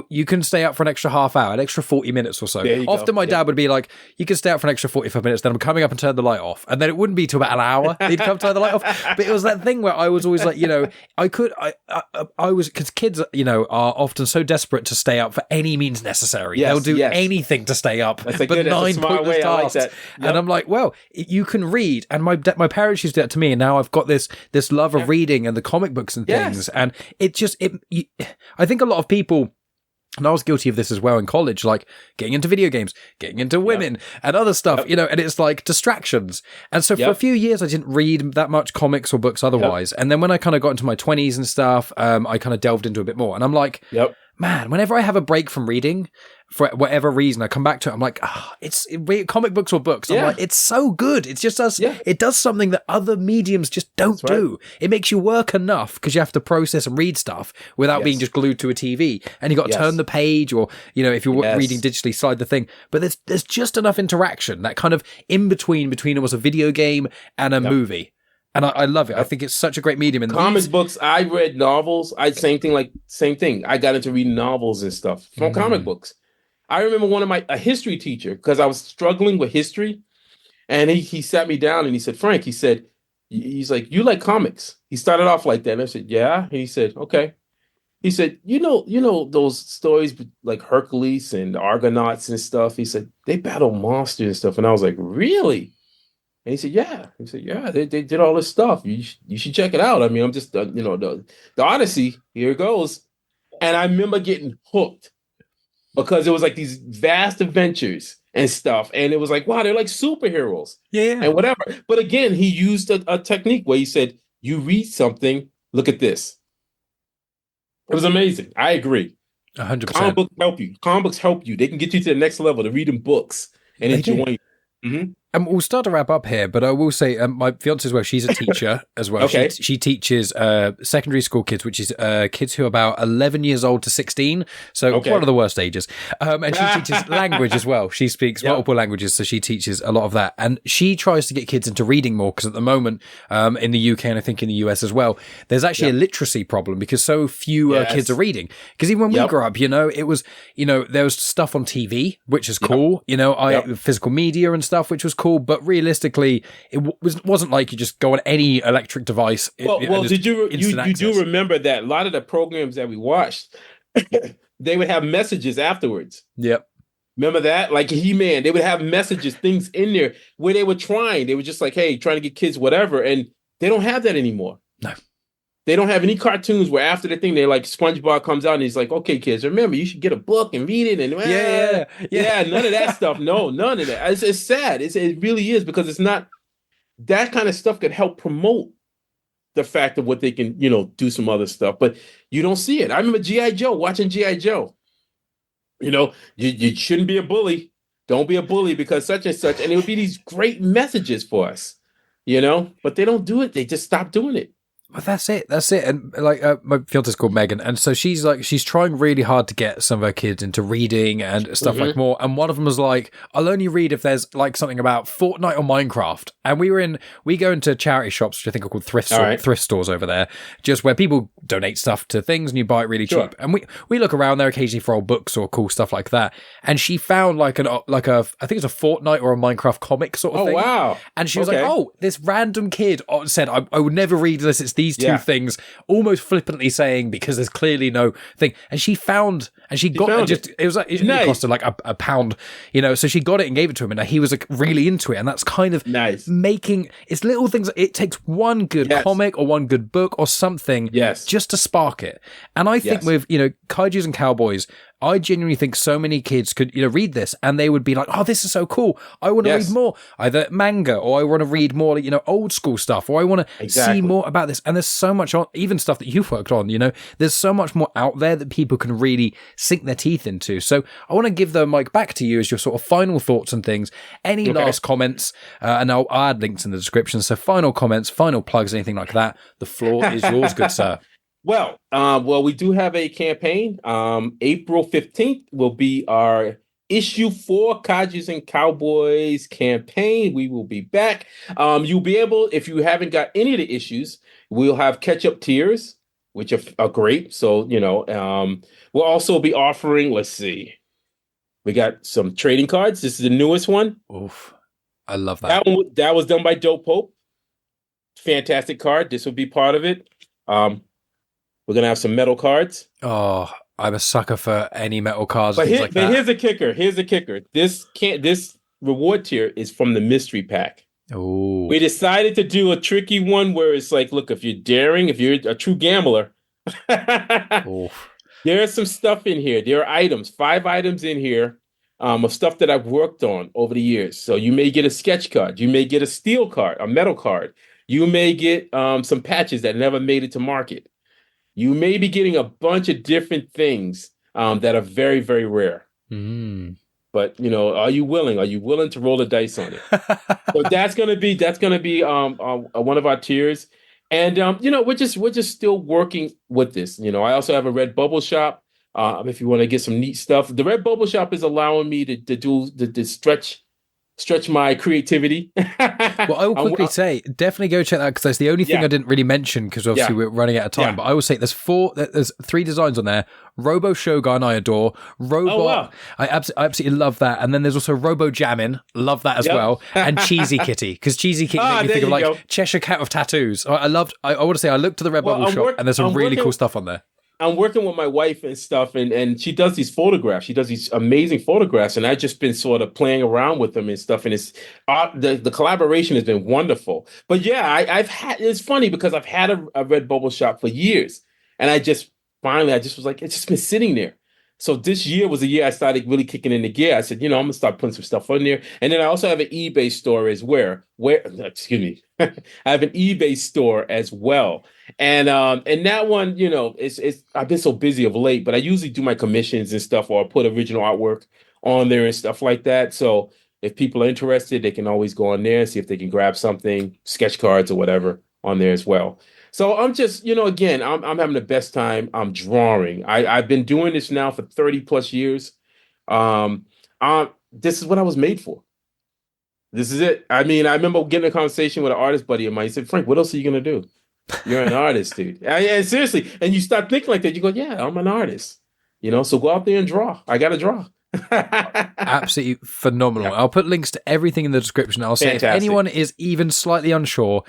you can stay up for an extra half hour, an extra 40 minutes or so. Often my dad would be like, you can stay up for an extra 45 minutes, then I'm coming up and turn the light off. And then it wouldn't be till about an hour he'd come turn the light off. But it was that thing where I was always like, you know, I was, because kids, you know, are often so desperate to stay up for any means necessary. They'll do anything to stay up, but 9 pointless tasks. Like and I'm like, well, you can read. And my parents used to do that to me. And now I've got this love of reading and the comic books and things. And it just, I think a lot of people, and I was guilty of this as well in college, like getting into video games, getting into women and other stuff, you know, and it's like distractions. And so for a few years, I didn't read that much comics or books otherwise. And then when I kind of got into my 20s and stuff, I kind of delved into a bit more. And I'm like, man, whenever I have a break from reading, for whatever reason, I come back to it. I'm like, it's comic books or books. I'm like, it's so good. It just does. It does something that other mediums just don't do. It makes you work enough because you have to process and read stuff without being just glued to a TV. And you got to turn the page, or you know, if you're reading digitally, slide the thing. But there's just enough interaction, that kind of in between almost a video game and a movie. And I love it. I think it's such a great medium. And comic books, I read novels. Same thing. I got into reading novels and stuff from comic books. I remember one of a history teacher, because I was struggling with history, and he sat me down and he said, Frank, he's like, you like comics? He started off like that. And I said, yeah. And he said, okay. He said, you know those stories like Hercules and Argonauts and stuff. He said, they battle monsters and stuff. And I was like, really? And he said, yeah. He said, yeah, they did all this stuff. You should check it out. I mean, I'm just, the Odyssey, here it goes. And I remember getting hooked because it was like these vast adventures and stuff. And it was like, wow, they're like superheroes. Yeah. And whatever. But again, he used a technique where he said, you read something, look at this. It was amazing. I agree. 100%. Comic books help you. Comic books help you. They can get you to the next level to reading books and enjoying. Mm-hmm. And we'll start to wrap up here, but I will say my fiance as well, she's a teacher as well. Okay. She teaches secondary school kids, which is kids who are about 11 years old to 16. So one of the worst ages. And she teaches language as well. She speaks multiple languages, so she teaches a lot of that. And she tries to get kids into reading more, because at the moment in the UK and I think in the US as well, there's actually a literacy problem because so few kids are reading. Because even when we grew up, it was, there was stuff on TV, which is cool, physical media and stuff, which was cool, but realistically it wasn't like you just go on any electric device. Did you do remember that a lot of the programs that we watched they would have messages afterwards? Remember that? Like He-Man, they would have messages, things in there where they were just like, hey, trying to get kids whatever, and they don't have that anymore. No, they don't have any cartoons where after the thing, they're like, SpongeBob comes out and he's like, okay, kids, remember, you should get a book and read it. And none of that stuff. No, none of that. It's sad. It really is, because it's not, that kind of stuff could help promote the fact of what they can, do some other stuff. But you don't see it. I remember G.I. Joe, watching G.I. Joe. You shouldn't be a bully. Don't be a bully because such and such. And it would be these great messages for us, but they don't do it. They just stop doing it. Well, that's it. And like my fiance's called Megan, and so she's trying really hard to get some of her kids into reading and stuff like more. And one of them was like, I'll only read if there's like something about Fortnite or Minecraft. And we go into charity shops, which I think are called thrift stores over there, just where people donate stuff to things and you buy it really cheap. And we look around there occasionally for old books or cool stuff like that. And she found I think it's a Fortnite or a Minecraft comic sort of thing. Oh wow! And she was like, oh, this random kid said, I would never read this. It's these two things, almost flippantly saying, because there's clearly no thing. And she got it. Just it was like it costed like a pound, so she got it and gave it to him, and he was like really into it. And that's kind of making it's little things. It takes one good comic or one good book or something just to spark it. And I think with Kaijus and Cowboys, I genuinely think so many kids could, read this and they would be like, oh, this is so cool. I want to read more, either manga, or I want to read more, old school stuff, or I want to see more about this. And there's so much on, even stuff that you've worked on, there's so much more out there that people can really sink their teeth into. So I want to give the mic back to you as your sort of final thoughts and things. Any last comments? And I'll add links in the description. So final comments, final plugs, anything like that. The floor is yours, good sir. Well, we do have a campaign. April 15th will be our issue 4 Kaijus and Cowboys campaign. We will be back. You'll be able, if you haven't got any of the issues, we'll have catch-up tiers, which are great. So, we'll also be offering, let's see, we got some trading cards. This is the newest one. Oof, I love that. That was done by Dope Pope. Fantastic card. This will be part of it. We're going to have some metal cards. Oh, I'm a sucker for any metal cards. But here's the kicker. This reward tier is from the mystery pack. Oh. We decided to do a tricky one where it's like, look, if you're daring, if you're a true gambler, there's some stuff in here. There are items, 5 items in here of stuff that I've worked on over the years. So you may get a sketch card. You may get a steel card, a metal card. You may get some patches that never made it to market. You may be getting a bunch of different things that are very, very rare. Mm. But are you willing? Are you willing to roll the dice on it? So that's gonna be one of our tiers, and we're just still working with this. I also have a Redbubble shop. If you want to get some neat stuff, the Redbubble shop is allowing me to do the stretch my creativity. Well, I will quickly say, definitely go check that, because that's the only thing I didn't really mention, because obviously we're running out of time. But I will say there's 3 designs on there. Robo Shogun, I adore. Robot, I absolutely love that. And then there's also Robo Jammin', love that as well. And Cheesy Kitty, because Cheesy Kitty made me think of like Cheshire Cat of tattoos. I want to say I looked to the Redbubble shop, and there's some really cool stuff on there. I'm working with my wife and stuff, and she does these photographs. She does these amazing photographs, and I've just been sort of playing around with them and stuff. And it's the collaboration has been wonderful. But it's funny because I've had a Redbubble shop for years, and I just was like, it's just been sitting there. So this year was the year I started really kicking into gear. I said, I'm gonna start putting some stuff on there. And then I also have an eBay store as where excuse me, I have an eBay store as well. And that one, it's I've been so busy of late, but I usually do my commissions and stuff, or put original artwork on there and stuff like that. So if people are interested, they can always go on there and see if they can grab something, sketch cards or whatever on there as well. So I'm just, again, I'm having the best time. I'm drawing. I've been doing this now for 30 plus years. This is what I was made for. This is it. I mean, I remember getting a conversation with an artist buddy of mine. He said, Frank, what else are you going to do? You're an artist, dude. And seriously. And you start thinking like that. You go, yeah, I'm an artist. So go out there and draw. I got to draw. Absolutely phenomenal. I'll put links to everything in the description. I'll say if anyone is even slightly unsure,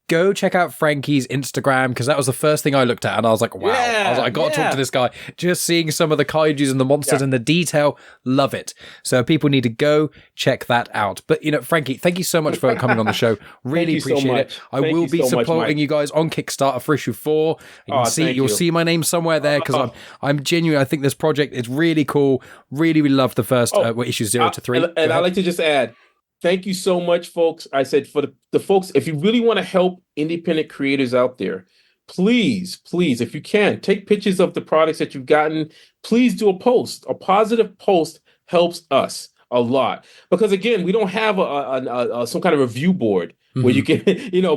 go check out Frankie's Instagram, because that was the first thing I looked at, and I was like, wow. I got to talk to this guy. Just seeing some of the kaijus and the monsters and the detail, love it. So people need to go check that out. But, Frankie, thank you so much for coming on the show. Really appreciate it. I will be supporting you guys on Kickstarter for issue 4. You'll see my name somewhere there, because I'm genuine. I think this project is really cool. Really, really love the first issues 0 to 3. And I'd like to just add, thank you so much, folks. I said for the folks, if you really want to help independent creators out there, please, if you can, take pictures of the products that you've gotten. Please do a post. A positive post helps us a lot. Because, again, we don't have some kind of review board where you can,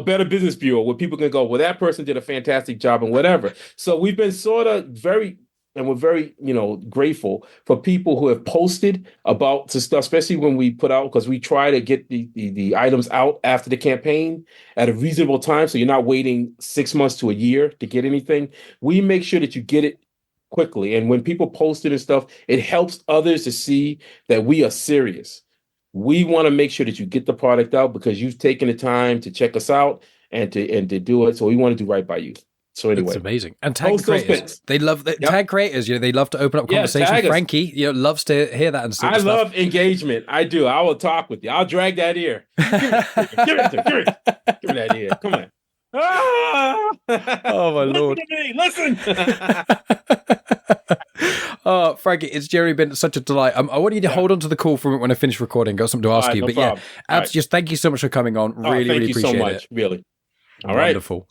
Better Business Bureau, where people can go, well, that person did a fantastic job and whatever. So we've been sort of we're very, grateful for people who have posted about the stuff, especially when we put out, because we try to get the items out after the campaign at a reasonable time. So you're not waiting 6 months to a year to get anything. We make sure that you get it quickly. And when people post it and stuff, it helps others to see that we are serious. We want to make sure that you get the product out because you've taken the time to check us out. and to do it. So we want to do right by you. So anyway, it's amazing. And tag creators, they love tag creators. They love to open up conversation. Frankie, loves to hear that and stuff. I love engagement. I do. I will talk with you. I'll drag that ear. Give me that ear. Come on. Ah! Oh my Lord! Listen. Oh, Frankie, it's generally been such a delight. I want you to hold on to the call from when I finish recording. Got something to ask you, but just thank you so much for coming on. Really appreciate it. Thank you so much. Really. All right. Wonderful.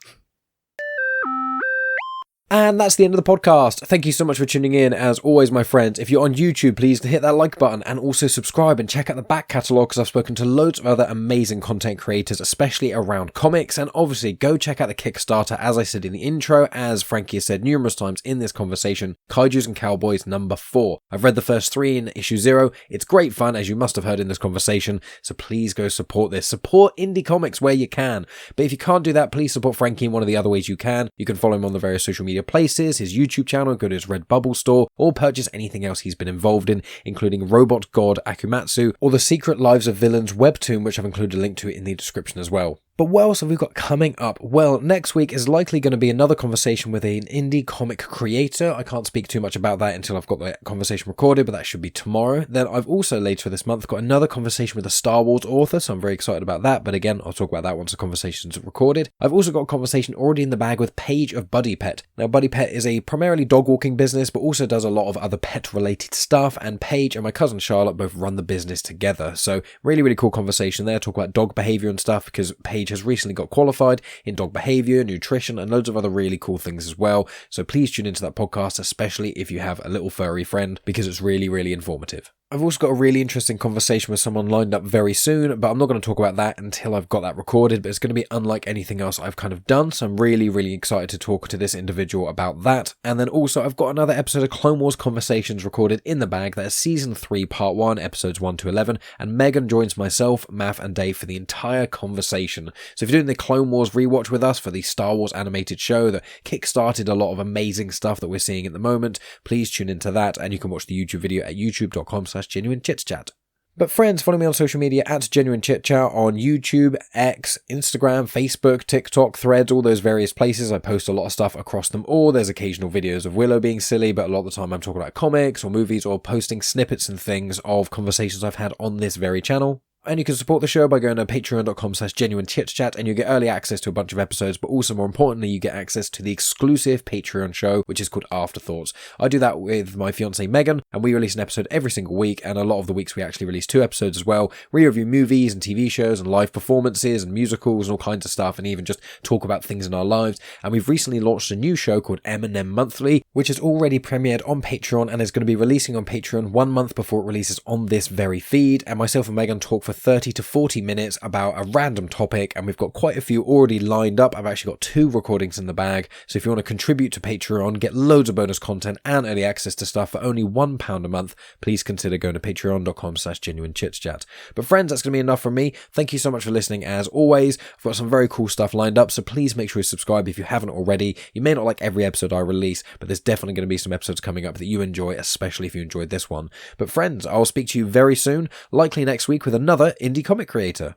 And that's the end of the podcast. Thank you so much for tuning in. As always, my friends, if you're on YouTube, please hit that like button and also subscribe and check out the back catalogue, because I've spoken to loads of other amazing content creators, especially around comics. And obviously, go check out the Kickstarter, as I said in the intro, as Frankie has said numerous times in this conversation, Kaijus and Cowboys #4. I've read the first 3 in issue 0. It's great fun, as you must have heard in this conversation. So please go support this. Support indie comics where you can. But if you can't do that, please support Frankie in one of the other ways you can. You can follow him on the various social media places, his YouTube channel, go to his Redbubble store, or purchase anything else he's been involved in, including Robot God Akumatsu or The Secret Lives of Villains webtoon, which I've included a link to in the description as well. But what else have we got coming up? Well, next week is likely going to be another conversation with an indie comic creator. I can't speak too much about that until I've got the conversation recorded, but that should be tomorrow. Then I've also later this month got another conversation with a Star Wars author, so I'm very excited about that. But again, I'll talk about that once the conversation's recorded. I've also got a conversation already in the bag with Paige of Buddy Pet. Now, Buddy Pet is a primarily dog walking business, but also does a lot of other pet related stuff. And Paige and my cousin Charlotte both run the business together. So really cool conversation there. Talk about dog behavior and stuff, because Paige has recently got qualified in dog behavior, nutrition, and loads of other really cool things as well. So please tune into that podcast, especially if you have a little furry friend, because it's really informative. I've also got a really interesting conversation with someone lined up very soon, but I'm not going to talk about that until I've got that recorded, but it's going to be unlike anything else I've kind of done, so I'm really excited to talk to this individual about that. And then also I've got another episode of Clone Wars Conversations recorded in the bag. That is Season 3, Part 1, Episodes 1 to 11, and Megan joins myself, Math, and Dave for the entire conversation. So if you're doing the Clone Wars rewatch with us for the Star Wars animated show that kickstarted a lot of amazing stuff that we're seeing at the moment, please tune into that, and you can watch the YouTube video at youtube.com/genuine Chit-Chat. But friends, follow me on social media at Genuine Chit-Chat on YouTube, X, Instagram, Facebook, TikTok, Threads, all those various places. I post a lot of stuff across them all. There's occasional videos of Willow being silly, but a lot of the time I'm talking about comics or movies or posting snippets and things of conversations I've had on this very channel. And you can support the show by going to patreon.com/genuine Chit-Chat, and you get early access to a bunch of episodes, but also more importantly, you get access to the exclusive Patreon show, which is called Afterthoughts. I do that with my fiancée Megan, and we release an episode every single week, and a lot of the weeks we actually release 2 episodes as well. We review movies and TV shows and live performances and musicals and all kinds of stuff, and even just talk about things in our lives. And we've recently launched a new show called M&M Monthly, which has already premiered on Patreon and is going to be releasing on Patreon 1 month before it releases on this very feed. And myself and Megan talk for 30 to 40 minutes about a random topic, and we've got quite a few already lined up. I've actually got 2 recordings in the bag, so if you want to contribute to Patreon, get loads of bonus content and early access to stuff for only £1 a month, please consider going to patreon.com/genuine Chit-Chat. But friends, that's going to be enough from me. Thank you so much for listening. As always, I've got some very cool stuff lined up, so please make sure you subscribe if you haven't already. You may not like every episode I release, but there's definitely going to be some episodes coming up that you enjoy, especially if you enjoyed this one. But friends, I'll speak to you very soon, likely next week with another indie comic creator.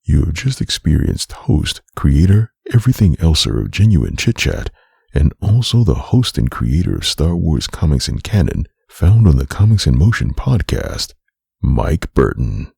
You have just experienced host, creator, everything elser of Genuine Chit-Chat, and also the host and creator of Star Wars comics and canon, found on the Comics in Motion podcast, Mike Burton.